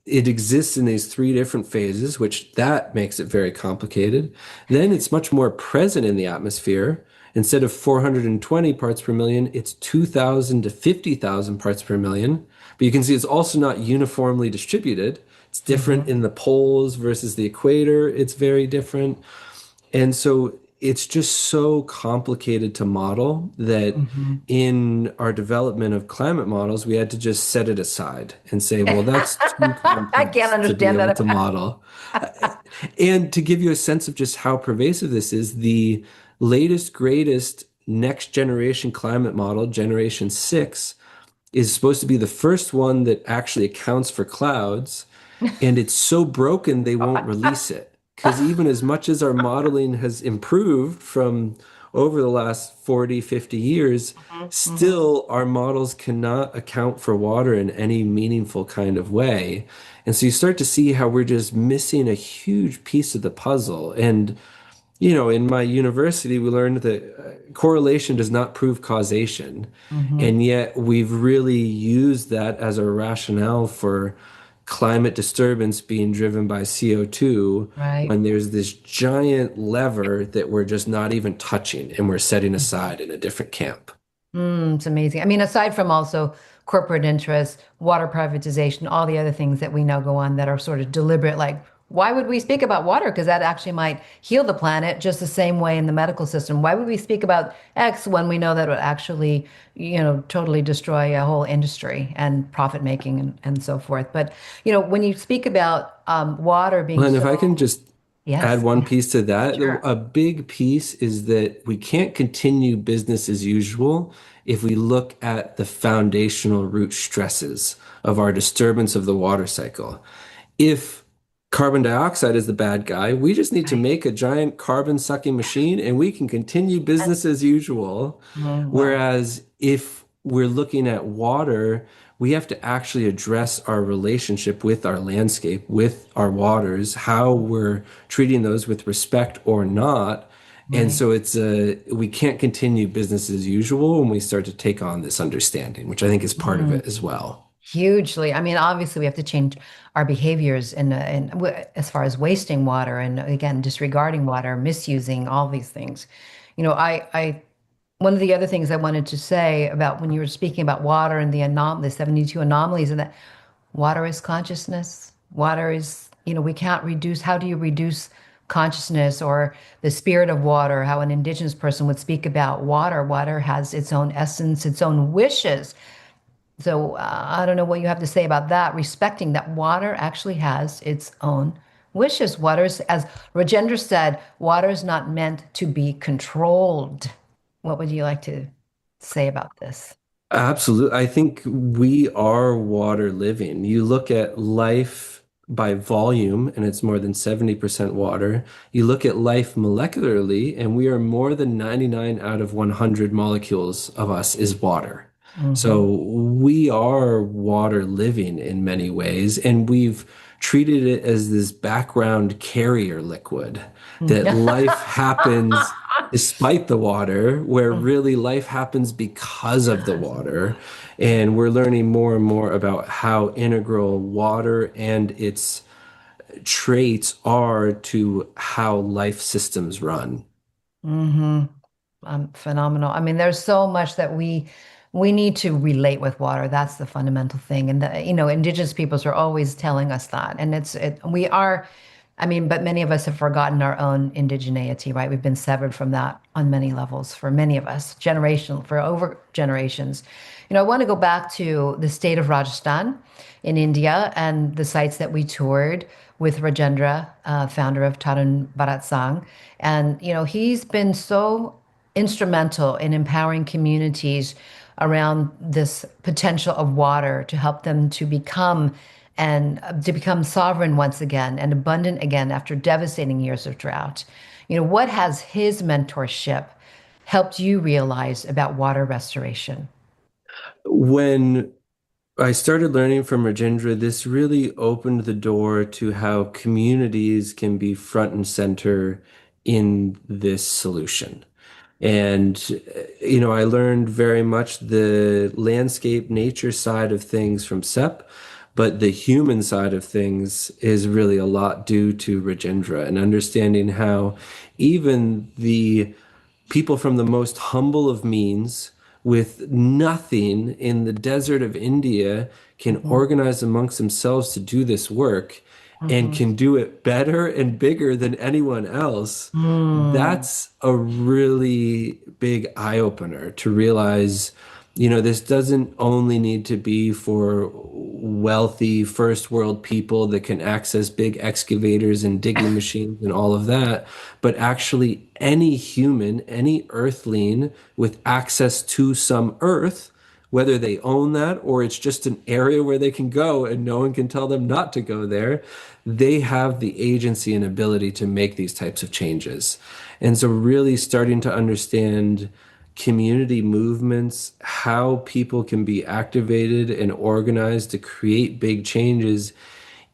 it exists in these three different phases, which that makes it very complicated. Then it's much more present in the atmosphere. Instead of 420 parts per million, it's 2,000 to 50,000 parts per million. But you can see it's also not uniformly distributed. It's different Mhm. in the poles versus the equator. It's very different. And so it's just so complicated to model that Mhm. in our development of climate models, we had to just set it aside and say, well, that's too I can't complex to be understand able to that. model. And to give you a sense of just how pervasive this is, the latest, greatest next generation climate model, Generation 6, is supposed to be the first one that actually accounts for clouds, and it's so broken they won't release it. Because even as much as our modeling has improved from over the last 40, 50 years, Mhm. Mhm. still our models cannot account for water in any meaningful kind of way. And so you start to see how we're just missing a huge piece of the puzzle. And in my university, we learned that correlation does not prove causation. Mhm. And yet we've really used that as a rationale for climate disturbance being driven by CO2 Right. when there's this giant lever that we're just not even touching and we're setting aside in a different camp. It's amazing. I mean, aside from also corporate interests, water privatization, all the other things that we know go on that are sort of deliberate, like why would we speak about water? Because that actually might heal the planet just the same way in the medical system. Why would we speak about X when we know that it would actually, totally destroy a whole industry and profit making and so forth? But, when you speak about water Well, being and if so, I can just add Yes. one piece to that. Sure. A big piece is that we can't continue business as usual if we look at the foundational root stresses of our disturbance of the water cycle. If carbon dioxide is the bad guy, we just need to Right. make a giant carbon sucking machine and we can continue business as usual. Wow. Whereas if we're looking at water, we have to actually address our relationship with our landscape, with our waters, how we're treating those with respect or not. And Right. so we can't continue business as usual when we start to take on this understanding, which I think is part of Mm. it as well. Hugely. I mean, obviously, we have to change our behaviors as far as wasting water and again, disregarding water, misusing all these things. One of the other things I wanted to say about when you were speaking about water and the 72 anomalies, and that water is consciousness. Water is, we can't reduce. How do you reduce consciousness or the spirit of water? How an indigenous person would speak about water. Water has its own essence, its own wishes. So I don't know what you have to say about that, respecting that water actually has its own wishes. As Rajendra said, water is not meant to be controlled. What would you like to say about this? Absolutely. I think we are water living. You look at life by volume, and it's more than 70% water. You look at life molecularly, and we are more than 99 out of 100 molecules of us is water. So Hmm. we are water living in many ways, and we've treated it as this background carrier liquid that life happens despite the water, where really life happens because of the water. And we're learning more and more about how integral water and its traits are to how life systems run. Hmm. Phenomenal. I mean, there's so much that we need to relate with water. That's the fundamental thing. And indigenous peoples are always telling us that. And we are, I mean, but many of us have forgotten our own indigeneity, right? We've been severed from that on many levels for many of us, for over generations. I want to go back to the state of Rajasthan in India and the sites that we toured with Rajendra, founder of Tarun Bharat Sangh. And, he's been so instrumental in empowering communities around this potential of water to help them to become sovereign once again and abundant again after devastating years of drought. What has his mentorship helped you realize about water restoration? When I started learning from Rajendra, this really opened the door to how communities can be front and center in this solution. And, I learned very much the landscape nature side of things from SEP, but the human side of things is really a lot due to Rajendra and understanding how even the people from the most humble of means with nothing in the desert of India can Hmm. organize amongst themselves to do this work and Hmm. can do it better and bigger than anyone else. Mm. That's a really big eye opener to realize, this doesn't only need to be for wealthy first world people that can access big excavators and digging machines and all of that, but actually any human, any earthling with access to some earth, whether they own that or it's just an area where they can go and no one can tell them not to go there, they have the agency and ability to make these types of changes. And so, really starting to understand community movements, how people can be activated and organized to create big changes,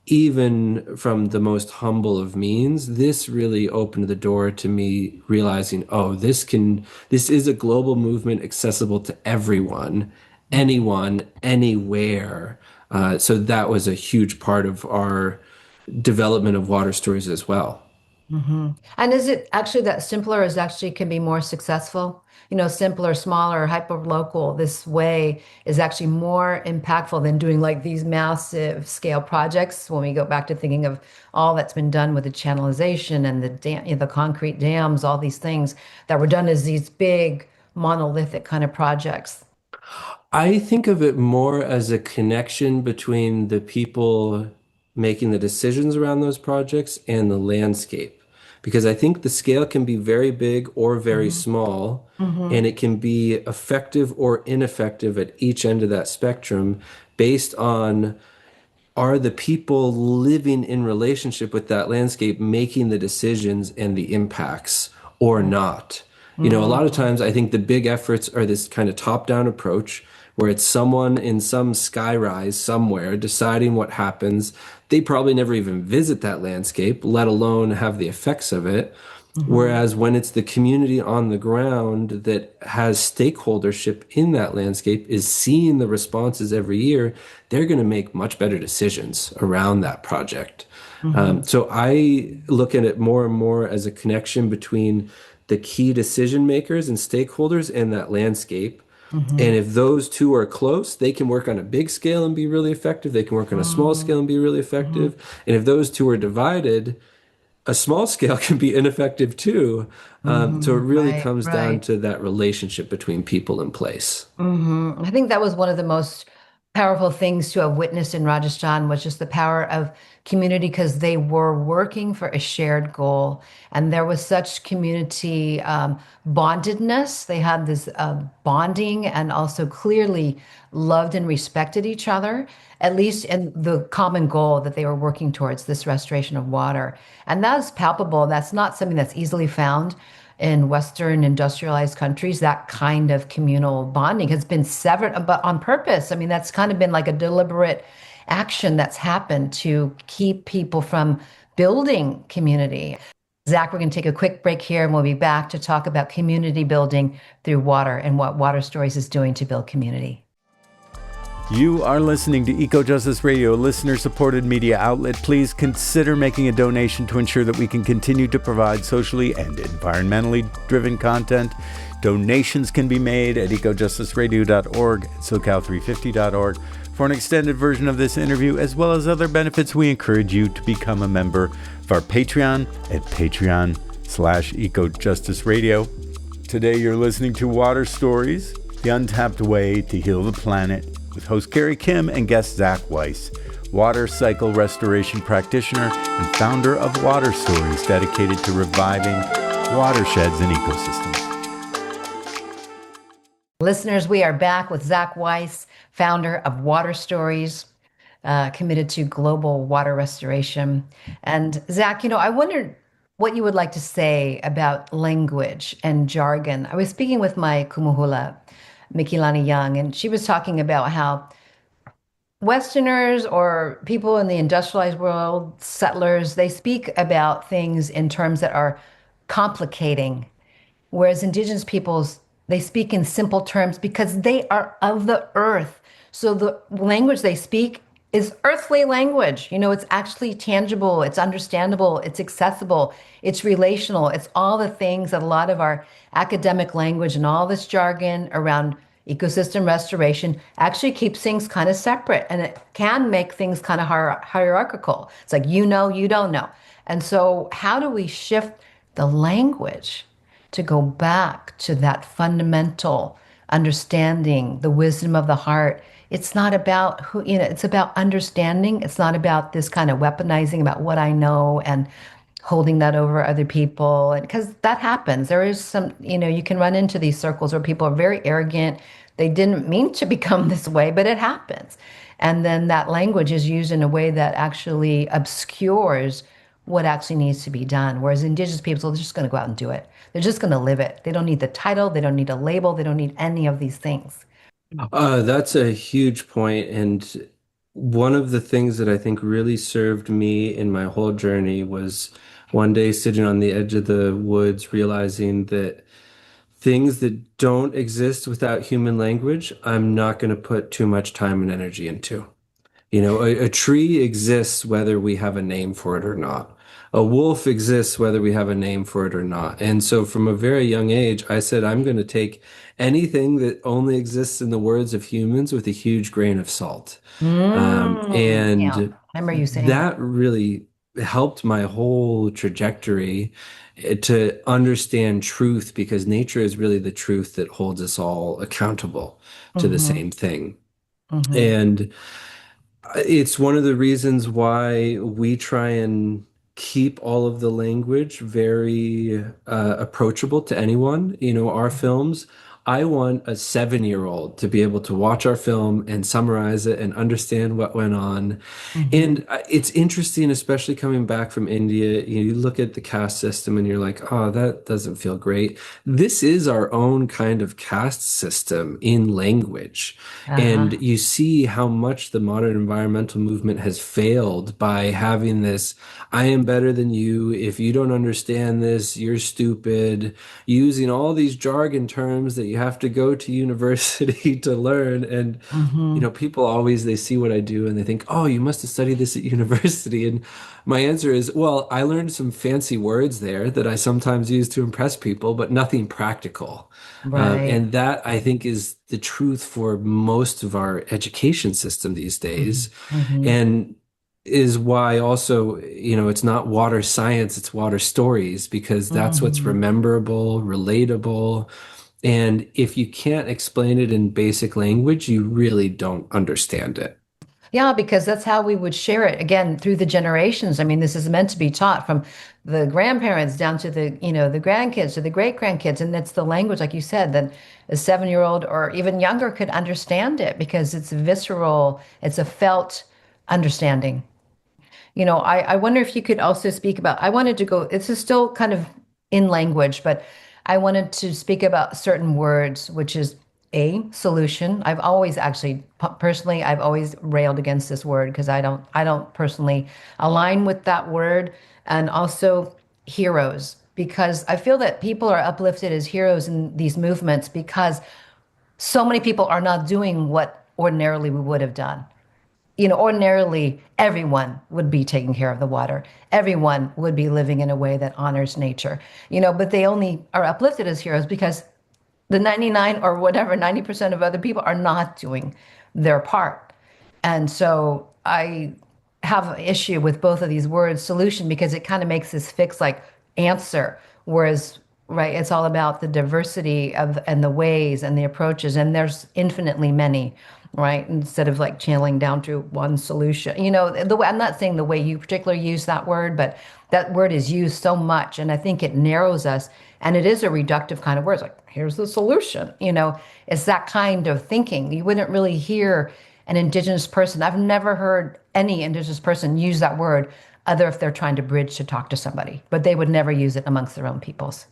even from the most humble of means, this really opened the door to me realizing, oh, this is a global movement accessible to everyone, anyone, anywhere. So that was a huge part of our development of water stories as well. Hmm. And is it actually that simpler is actually can be more successful? Simpler, smaller, hyper local. This way is actually more impactful than doing like these massive scale projects. When we go back to thinking of all that's been done with the channelization and the concrete dams, all these things that were done as these big monolithic kind of projects. I think of it more as a connection between the people making the decisions around those projects and the landscape. because I think the scale can be very big or very Mm-hmm. small, Mm-hmm. and it can be effective or ineffective at each end of that spectrum based on, are the people living in relationship with that landscape making the decisions and the impacts or not? A lot of Mm-hmm. times I think the big efforts are this kind of top-down approach where it's someone in some skyrise somewhere deciding what happens. They probably never even visit that landscape, let alone have the effects of it. Mm-hmm. Whereas when it's the community on the ground that has stakeholdership in that landscape, is seeing the responses every year, they're going to make much better decisions around that project. Mm-hmm. So I look at it more and more as a connection between the key decision makers and stakeholders in that landscape. Mm-hmm. And if those two are close, they can work on a big scale and be really effective. They can work on a small scale and be really Mm-hmm. effective. And if those two are divided, a small scale can be ineffective too. So it Mm-hmm. really Right, comes down right. to that relationship between people and place. I think that was one of the most powerful things to have witnessed in Rajasthan was just the power of community because they were working for a shared goal. And there was such community bondedness. They had this bonding and also clearly loved and respected each other, at least in the common goal that they were working towards, this restoration of water. And that's palpable. That's not something that's easily found in Western industrialized countries. That kind of communal bonding has been severed, but on purpose. I mean, that's kind of been like a deliberate action that's happened to keep people from building community. Zach, we're going to take a quick break here and we'll be back to talk about community building through water and what Water Stories is doing to build community. You are listening to Eco Justice Radio, a listener-supported media outlet. Please consider making a donation to ensure that we can continue to provide socially and environmentally driven content. Donations can be made at ecojusticeradio.org and socal350.org. For an extended version of this interview, as well as other benefits, we encourage you to become a member of our Patreon at patreon.com/ecojusticeradio. Today you're listening to Water Stories, the Untapped Way to Heal the Planet, with host Carrie Kim and guest Zach Weiss, water cycle restoration practitioner and founder of Water Stories, dedicated to reviving watersheds and ecosystems. Listeners, we are back with Zach Weiss, founder of Water Stories, committed to global water restoration. And Zach, I wondered what you would like to say about language and jargon. I was speaking with my kumuhula, Mikilani Young, and she was talking about how Westerners or people in the industrialized world, settlers, they speak about things in terms that are complicating, whereas indigenous peoples, they speak in simple terms because they are of the earth. So the language they speak is earthly language. It's actually tangible, it's understandable, it's accessible, it's relational. It's all the things that a lot of our academic language and all this jargon around ecosystem restoration actually keeps things kind of separate, and it can make things kind of hierarchical. It's like, you don't know. And so how do we shift the language to go back to that fundamental understanding, the wisdom of the heart? It's not about it's about understanding. It's not about this kind of weaponizing about what I know and holding that over other people. And because that happens, there is some, you can run into these circles where people are very arrogant. They didn't mean to become this way, but it happens. And then that language is used in a way that actually obscures what actually needs to be done. Whereas indigenous people are just going to go out and do it. They're just going to live it. They don't need the title. They don't need a label. They don't need any of these things. That's a huge point. And one of the things that I think really served me in my whole journey was one day sitting on the edge of the woods, realizing that things that don't exist without human language, I'm not going to put too much time and energy into. A tree exists whether we have a name for it or not. A wolf exists whether we have a name for it or not. And so from a very young age, I said, I'm going to take anything that only exists in the words of humans with a huge grain of salt. Yeah. And I remember you saying that. that really helped my whole trajectory to understand truth, because nature is really the truth that holds us all accountable to the Mm-hmm. same thing. Mm-hmm. And it's one of the reasons why we try and keep all of the language very approachable to anyone. Our films, I want a 7-year-old to be able to watch our film and summarize it and understand what went on. Hmm. And it's interesting, especially coming back from India. You look at the caste system and you're like, oh, that doesn't feel great. This is our own kind of caste system in language. And Uh-huh. you see how much the modern environmental movement has failed by having this, I am better than you. If you don't understand this, you're stupid, using all these jargon terms that you have to go to university to learn. And Hmm. people always, they see what I do and they think, oh, you must have studied this at university. And my answer is, well, I learned some fancy words there that I sometimes use to impress people, but nothing practical. Right. And that I think is the truth for most of our education system these Hmm. days. Hmm. And is why also, it's not water science, it's water stories, because that's what's Hmm. rememberable, relatable. And if you can't explain it in basic language, you really don't understand it. Yeah, because that's how we would share it again through the generations. I mean, this is meant to be taught from the grandparents down to the grandkids to the great grandkids. And that's the language, like you said, that a 7-year-old or even younger could understand it because it's visceral, it's a felt understanding. I wonder if you could also speak about, I wanted to go, this is still kind of in language, but I wanted to speak about certain words, which is a solution. I've always actually, personally, I've always railed against this word because I don't personally align with that word. And also heroes, because I feel that people are uplifted as heroes in these movements because so many people are not doing what ordinarily we would have done. Ordinarily everyone would be taking care of the water. Everyone would be living in a way that honors nature, but they only are uplifted as heroes because the 99 or whatever 90% of other people are not doing their part. And so I have an issue with both of these words, solution, because it kind of makes this fixed like answer, whereas right, it's all about the diversity of and the ways and the approaches, and there's infinitely many, right? Instead of like channeling down to one solution. The way I'm not saying the way you particularly use that word, but that word is used so much, and I think it narrows us, and it is a reductive kind of word. It's like, here's the solution. It's that kind of thinking. You wouldn't really hear an Indigenous person. I've never heard any Indigenous person use that word other if they're trying to bridge to talk to somebody, but they would never use it amongst their own peoples.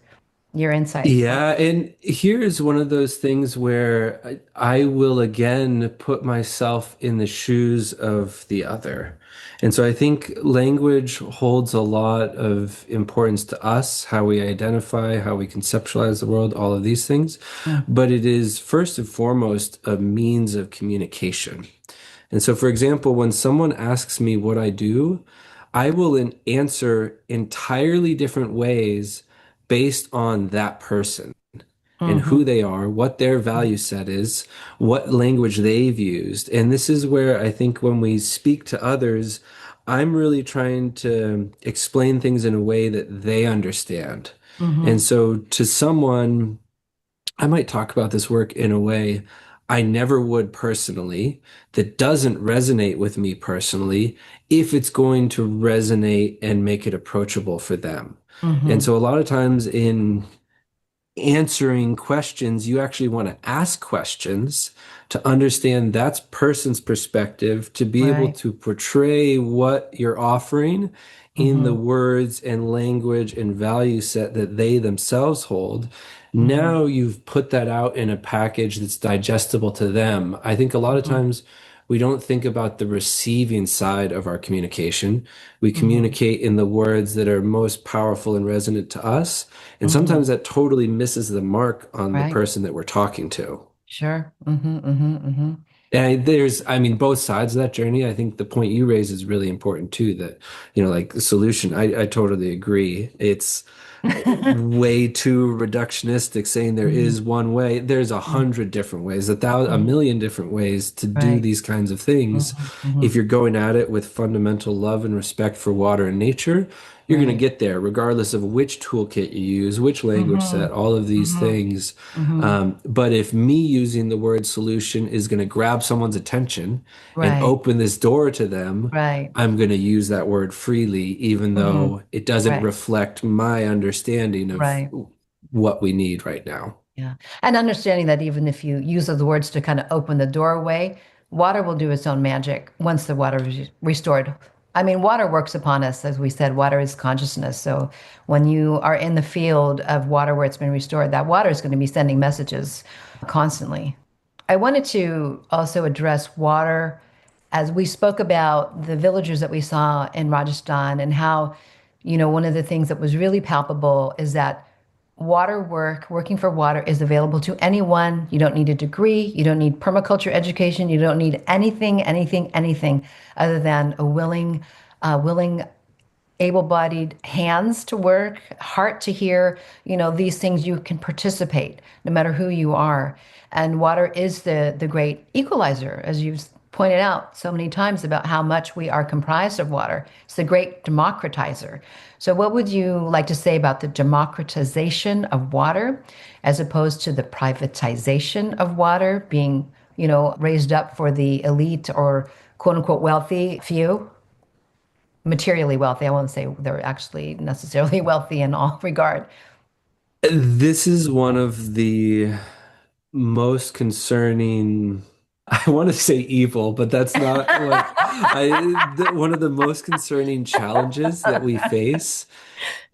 Your insights. Yeah, and here's one of those things where I will again put myself in the shoes of the other. And so I think language holds a lot of importance to us, how we identify, how we conceptualize the world, all of these things. Mm. But it is first and foremost a means of communication. And so, for example, when someone asks me what I do, I will answer entirely different ways based on that person and Hmm. who they are, what their value set is, what language they've used. And this is where I think when we speak to others, I'm really trying to explain things in a way that they understand. And Hmm. so to someone, I might talk about this work in a way I never would personally, that doesn't resonate with me personally, if it's going to resonate and make it approachable for them. And Hmm. so a lot of times in answering questions, you actually want to ask questions to understand that person's perspective, to be able Right. to portray what you're offering in the Hmm. words and language and value set that they themselves hold. Hmm. Now you've put that out in a package that's digestible to them. I think a lot of Hmm. times we don't think about the receiving side of our communication. We Hmm. communicate in the words that are most powerful and resonant to us. And Hmm. sometimes that totally misses the mark on the Right. person that we're talking to. Sure. Hmm. Hmm. Hmm. And I mean, both sides of that journey. I think the point you raise is really important too, that, like the solution, I totally agree. It's way too reductionistic saying there Hmm. is one way. There's 100 different ways, a Hmm. million different ways to do Right. these kinds of things. Hmm. Hmm. If you're going at it with fundamental love and respect for water and nature, you're going to Right. get there regardless of which toolkit you use, which language Mm-hmm. set, all of these Mm-hmm. things. Mm-hmm. But if me using the word solution is going to grab someone's attention and Right. open this door to them, Right. I'm going to use that word freely, even Mm-hmm. though it doesn't Right. reflect my understanding of Right. what we need right now. Yeah. And understanding that even if you use those words to kind of open the doorway, water will do its own magic once the water is restored. I mean, water works upon us. As we said, water is consciousness. So when you are in the field of water where it's been restored, that water is going to be sending messages constantly. I wanted to also address water as we spoke about the villagers that we saw in Rajasthan and how, one of the things that was really palpable is that working for water is available to anyone. You don't need a degree. You don't need permaculture education. You don't need anything other than a willing able-bodied hands to work, heart to hear, these things you can participate no matter who you are. And water is the great equalizer, as you've pointed out so many times about how much we are comprised of water. It's the great democratizer. So what would you like to say about the democratization of water as opposed to the privatization of water being, raised up for the elite or quote unquote wealthy few? Materially wealthy. I won't say they're actually necessarily wealthy in all regard. This is one of the most concerning, I want to say evil, but that's not what one of the most concerning challenges that we face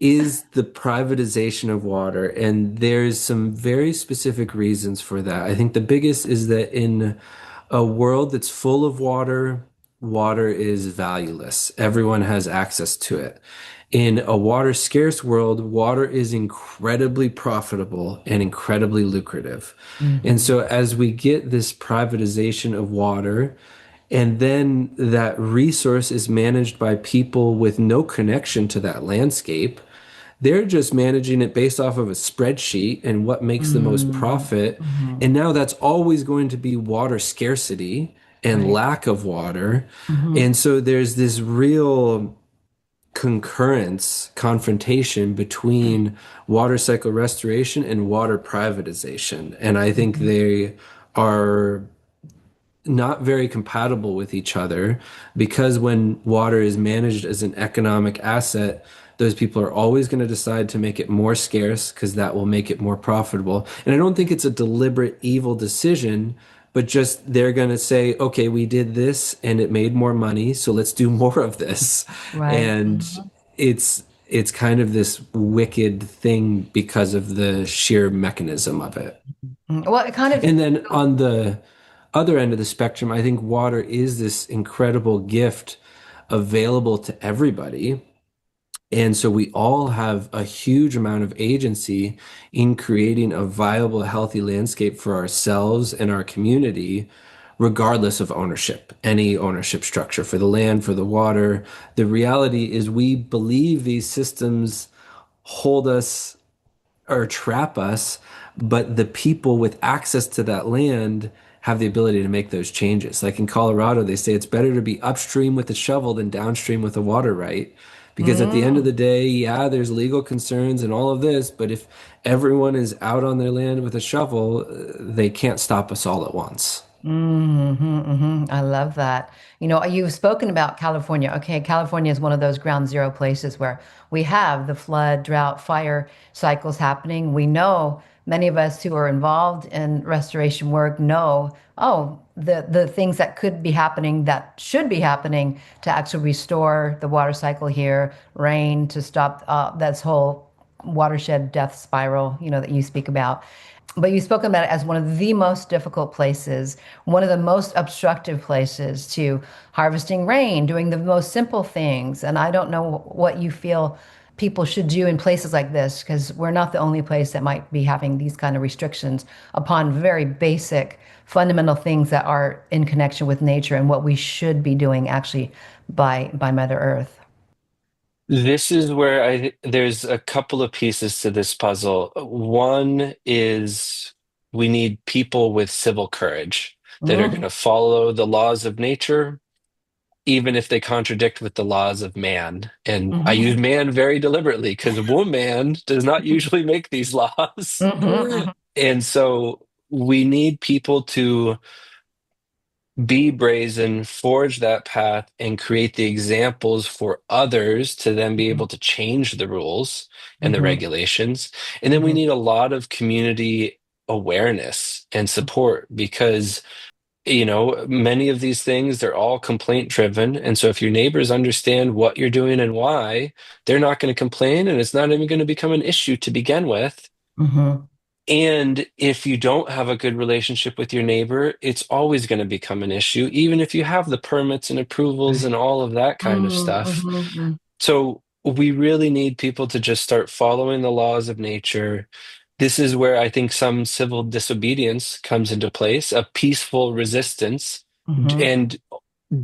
is the privatization of water. And there's some very specific reasons for that. I think the biggest is that in a world that's full of water, water is valueless. Everyone has access to it. In a water scarce world, water is incredibly profitable and incredibly lucrative. And Mm-hmm. so, as we get this privatization of water, and then that resource is managed by people with no connection to that landscape, they're just managing it based off of a spreadsheet and what makes the most profit. Mm-hmm. And now that's always going to be water scarcity and Right. lack of water. Mm-hmm. And so there's this real concurrence, confrontation between water cycle restoration and water privatization. And I think Mm-hmm. they are not very compatible with each other because when water is managed as an economic asset, those people are always going to decide to make it more scarce because that will make it more profitable. And I don't think it's a deliberate evil decision, but just they're going to say, okay, we did this and it made more money, so let's do more of this. Right. And it's kind of this wicked thing because of the sheer mechanism of it. Mm-hmm. Well, it kind of, And then on the other end of the spectrum, I think water is this incredible gift available to everybody. And so we all have a huge amount of agency in creating a viable, healthy landscape for ourselves and our community, regardless of ownership, any ownership structure for the land, for the water. The reality is we believe these systems hold us or trap us, but the people with access to that land have the ability to make those changes. Like in Colorado, they say it's better to be upstream with a shovel than downstream with a water right. Because at the end of mm, the day, yeah, there's legal concerns and all of this, but if everyone is out on their land with a shovel, they can't stop us all at once. I love that. You've spoken about California. Okay, California is one of those ground zero places where we have the flood, drought, fire cycles happening. We know many of us who are involved in restoration work know, oh, the things that could be happening, that should be happening to actually restore the water cycle here, rain to stop this whole watershed death spiral, that you speak about. But you've spoken about it as one of the most difficult places, one of the most obstructive places to harvesting rain, doing the most simple things. And I don't know what you feel people should do in places like this, because we're not the only place that might be having these kind of restrictions upon very basic, fundamental things that are in connection with nature and what we should be doing actually by Mother Earth. This is where there's a couple of pieces to this puzzle. One is we need people with civil courage that are going Mm, to follow the laws of nature even if they contradict with the laws of man. And I use Mm-hmm. man very deliberately because woman does not usually make these laws. Mm-hmm. And so we need people to be brazen, forge that path, and create the examples for others to then be able to change the rules and the Mm-hmm. regulations. And then we Mm-hmm. need a lot of community awareness and support because, many of these things, they're all complaint driven. And so if your neighbors understand what you're doing and why, they're not going to complain, and it's not even going to become an issue to begin with. Mm-hmm. And if you don't have a good relationship with your neighbor, it's always going to become an issue, even if you have the permits and approvals and Right. all of that kind of stuff. Mm-hmm. So we really need people to just start following the laws of nature. This is where I think some civil disobedience comes into place, a peaceful resistance, Mm-hmm. and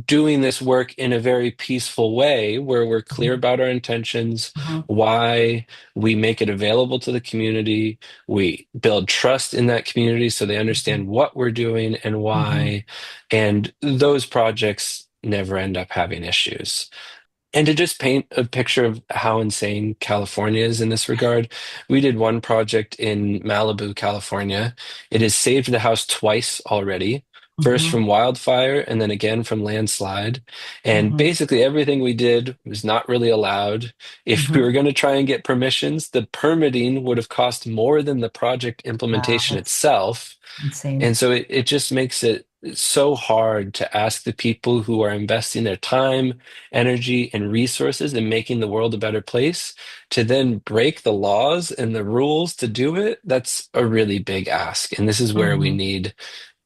doing this work in a very peaceful way where we're clear Mm-hmm. about our intentions, Mm-hmm. why we make it available to the community, we build trust in that community so they understand what we're doing and Mm-hmm. why, and those projects never end up having issues. And to just paint a picture of how insane California is in this regard, we did one project in Malibu, California. It has saved the house twice already, first Mm-hmm. from wildfire and then again from landslide. And Mm-hmm. basically everything we did was not really allowed. If we Mm-hmm. were going to try and get permissions, the permitting would have cost more than the project Wow, implementation that's itself. insane. And so it just makes it so hard to ask the people who are investing their time, energy, and resources in making the world a better place to then break the laws and the rules to do it. That's a really big ask. And this is where we Mm-hmm. need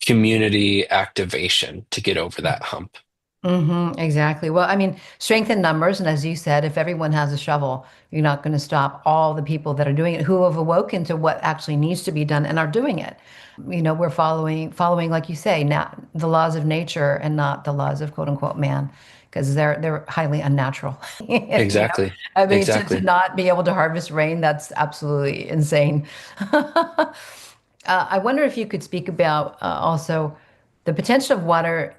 community activation to get over that hump. Mm-hmm, exactly. Well, I mean, strength in numbers, and as you said, if everyone has a shovel, you're not going to stop all the people that are doing it who have awoken to what actually needs to be done and are doing it. We're following, like you say, now the laws of nature and not the laws of quote unquote man, because they're highly unnatural. Exactly. I mean, to Exactly. not be able to harvest rain, that's absolutely insane. I wonder if you could speak about also the potential of water.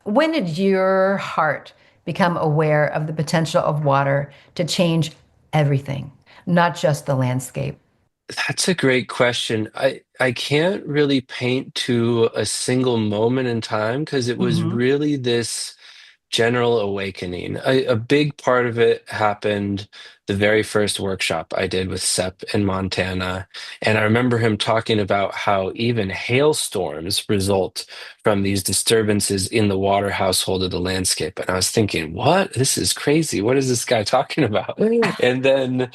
When did your heart become aware of the potential of water to change everything, not just the landscape? That's a great question. I can't really paint to a single moment in time because it was Mm-hmm. really this general awakening. A big part of it happened the very first workshop I did with Sep in Montana. And I remember him talking about how even hailstorms result from these disturbances in the water household of the landscape. And I was thinking, what? This is crazy. What is this guy talking about? And then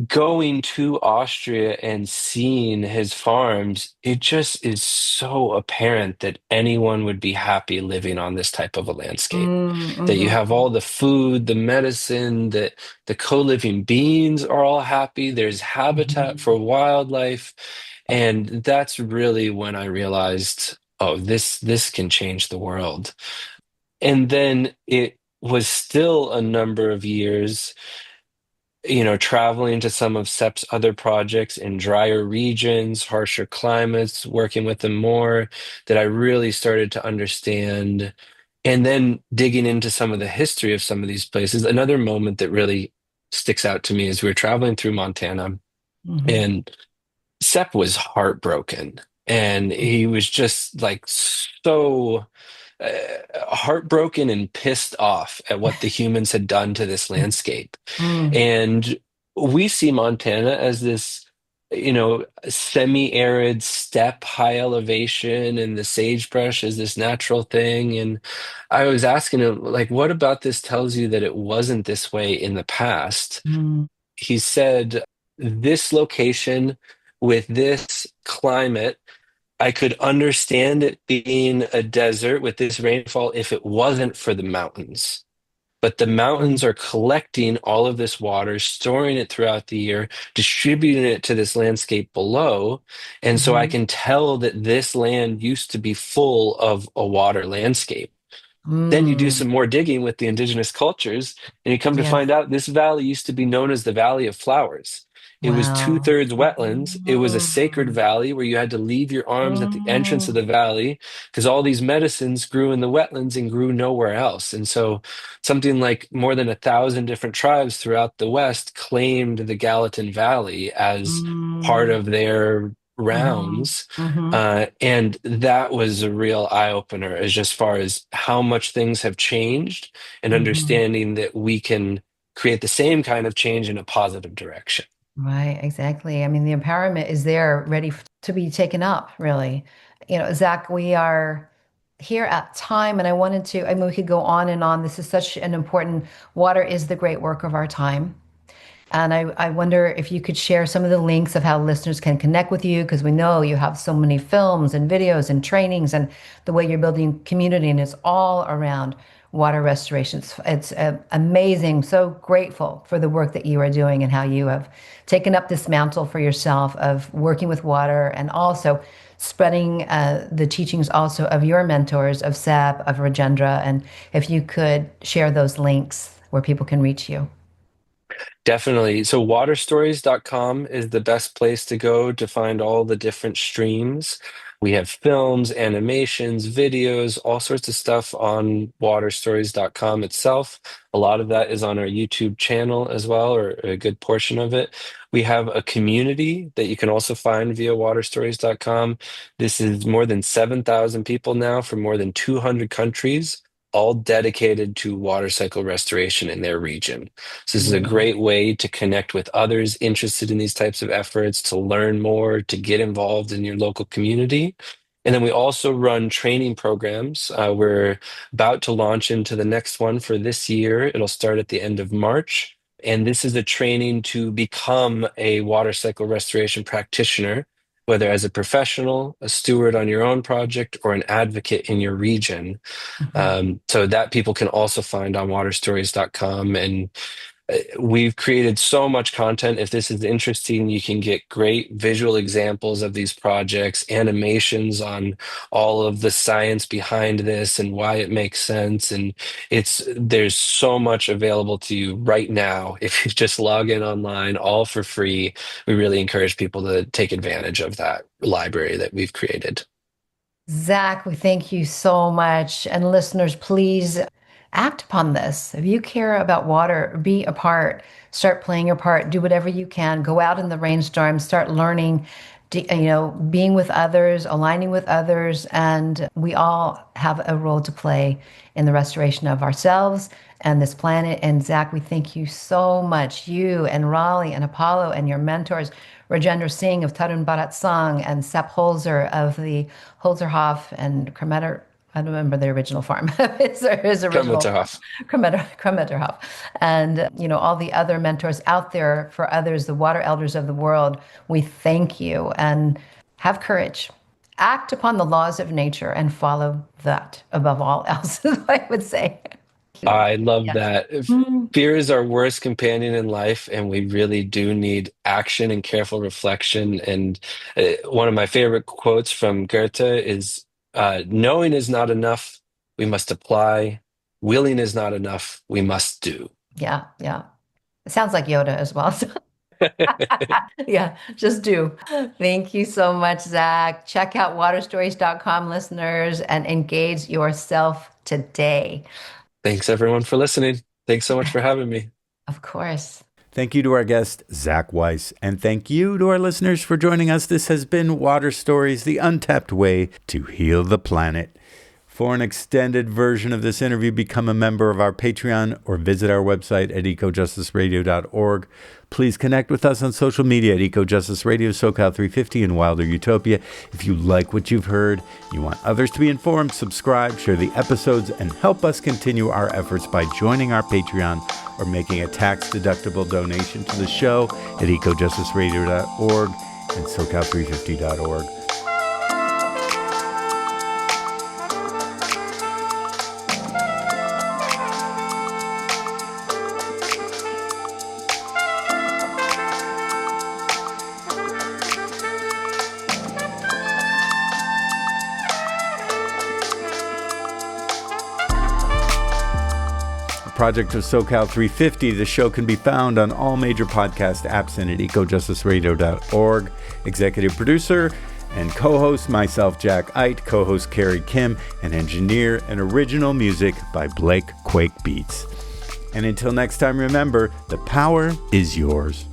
going to Austria and seeing his farms, it just is so apparent that anyone would be happy living on this type of a landscape. That you have Mm-hmm. all the food, the medicine, that the co-living beings are all happy. There's habitat Mm-hmm. for wildlife. And that's really when I realized, oh, this can change the world. And then it was still a number of years traveling to some of SEP's other projects in drier regions, harsher climates, working with them more, that I really started to understand. And then digging into some of the history of some of these places. Another moment that really sticks out to me is we were traveling through Montana, Mm-hmm. and Sep was heartbroken. And he was just like so uh, heartbroken and pissed off at what the humans had done to this landscape. Mm-hmm. And we see Montana as this, semi-arid steppe, high elevation, and the sagebrush is this natural thing. And I was asking him, like, what about this tells you that it wasn't this way in the past? He said, this location with this climate, I could understand it being a desert with this rainfall if it wasn't for the mountains. But the mountains are collecting all of this water, storing it throughout the year, distributing it to this landscape below. And so I Mm-hmm. can tell that this land used to be full of a water landscape. Then you do Mm. some more digging with the indigenous cultures, and you come to Yes. find out this valley used to be known as the Valley of Flowers. It was Wow. two-thirds wetlands. It was a sacred valley where you had to leave your arms at the entrance of Mm, the valley because all these medicines grew in the wetlands and grew nowhere else. And so something like more than 1,000 different tribes throughout the West claimed the Gallatin Valley as part mm, of their mm-hmm, rounds. mm-hmm, And that was a real eye-opener as far as how much things have changed and mm-hmm. understanding that we can create the same kind of change in a positive direction. Right, exactly. I mean, the empowerment is there, ready to be taken up, really. Zach, we are here at time, and I mean, we could go on and on. This is such an important, water is the great work of our time. And I wonder if you could share some of the links of how listeners can connect with you, because we know you have so many films and videos and trainings and the way you're building community, and it's all around water restoration. It's amazing. So grateful for the work that you are doing and how you have taken up this mantle for yourself of working with water and also spreading the teachings also of your mentors, of Seb, of Rajendra. And if you could share those links where people can reach you. Definitely. So waterstories.com is the best place to go to find all the different streams. We have films, animations, videos, all sorts of stuff on waterstories.com itself. A lot of that is on our YouTube channel as well, or a good portion of it. We have a community that you can also find via waterstories.com. This is more than 7,000 people now from more than 200 countries, all dedicated to water cycle restoration in their region. So this is a Wow. great way to connect with others interested in these types of efforts, to learn more, to get involved in your local community. And then we also run training programs. We're about to launch into the next one for this year. It'll start at the end of March. And this is a training to become a water cycle restoration practitioner, whether as a professional, a steward on your own project, or an advocate in your region. Mhm. So that people can also find on waterstories.com. And we've created so much content. If this is interesting, you can get great visual examples of these projects, animations on all of the science behind this and why it makes sense. And there's so much available to you right now. If you just log in online, all for free, we really encourage people to take advantage of that library that we've created. Zach, we thank you so much. And listeners, please act upon this. If you care about water, be a part, start playing your part, do whatever you can, go out in the rainstorm, start learning, being with others, aligning with others. And we all have a role to play in the restoration of ourselves and this planet. And Zach, we thank you so much. You and Raleigh and Apollo and your mentors, Rajendra Singh of Tarun Bharat Sangh and Sepp Holzer of the Holzerhof and Kremeter. I don't remember the original farm. his original Kremlitterhof. Kremeterhof. And, all the other mentors out there for others, the water elders of the world, we thank you and have courage. Act upon the laws of nature and follow that above all else, is what I would say. I love Yes. that. Mm. Fear is our worst companion in life, and we really do need action and careful reflection. And one of my favorite quotes from Goethe is knowing is not enough, we must apply. Willing is not enough, we must do. Yeah, yeah. It sounds like Yoda as well. Yeah, just do. Thank you so much, Zach. Check out waterstories.com, listeners, and engage yourself today. Thanks, everyone, for listening. Thanks so much for having me. Of course. Thank you to our guest, Zach Weiss, and thank you to our listeners for joining us. This has been Water Stories, the untapped way to heal the planet. For an extended version of this interview, become a member of our Patreon or visit our website at ecojusticeradio.org. Please connect with us on social media at EcoJustice Radio, SoCal350, and Wilder Utopia. If you like what you've heard, you want others to be informed, subscribe, share the episodes, and help us continue our efforts by joining our Patreon or making a tax-deductible donation to the show at ecojusticeradio.org and SoCal350.org. project of SoCal 350. The show can be found on all major podcast apps and at ecojusticeradio.org. Executive producer and co-host myself, Jack Eit, co-host Carrie Kim, and engineer and original music by Blake Quake Beats. And until next time, remember, the power is yours.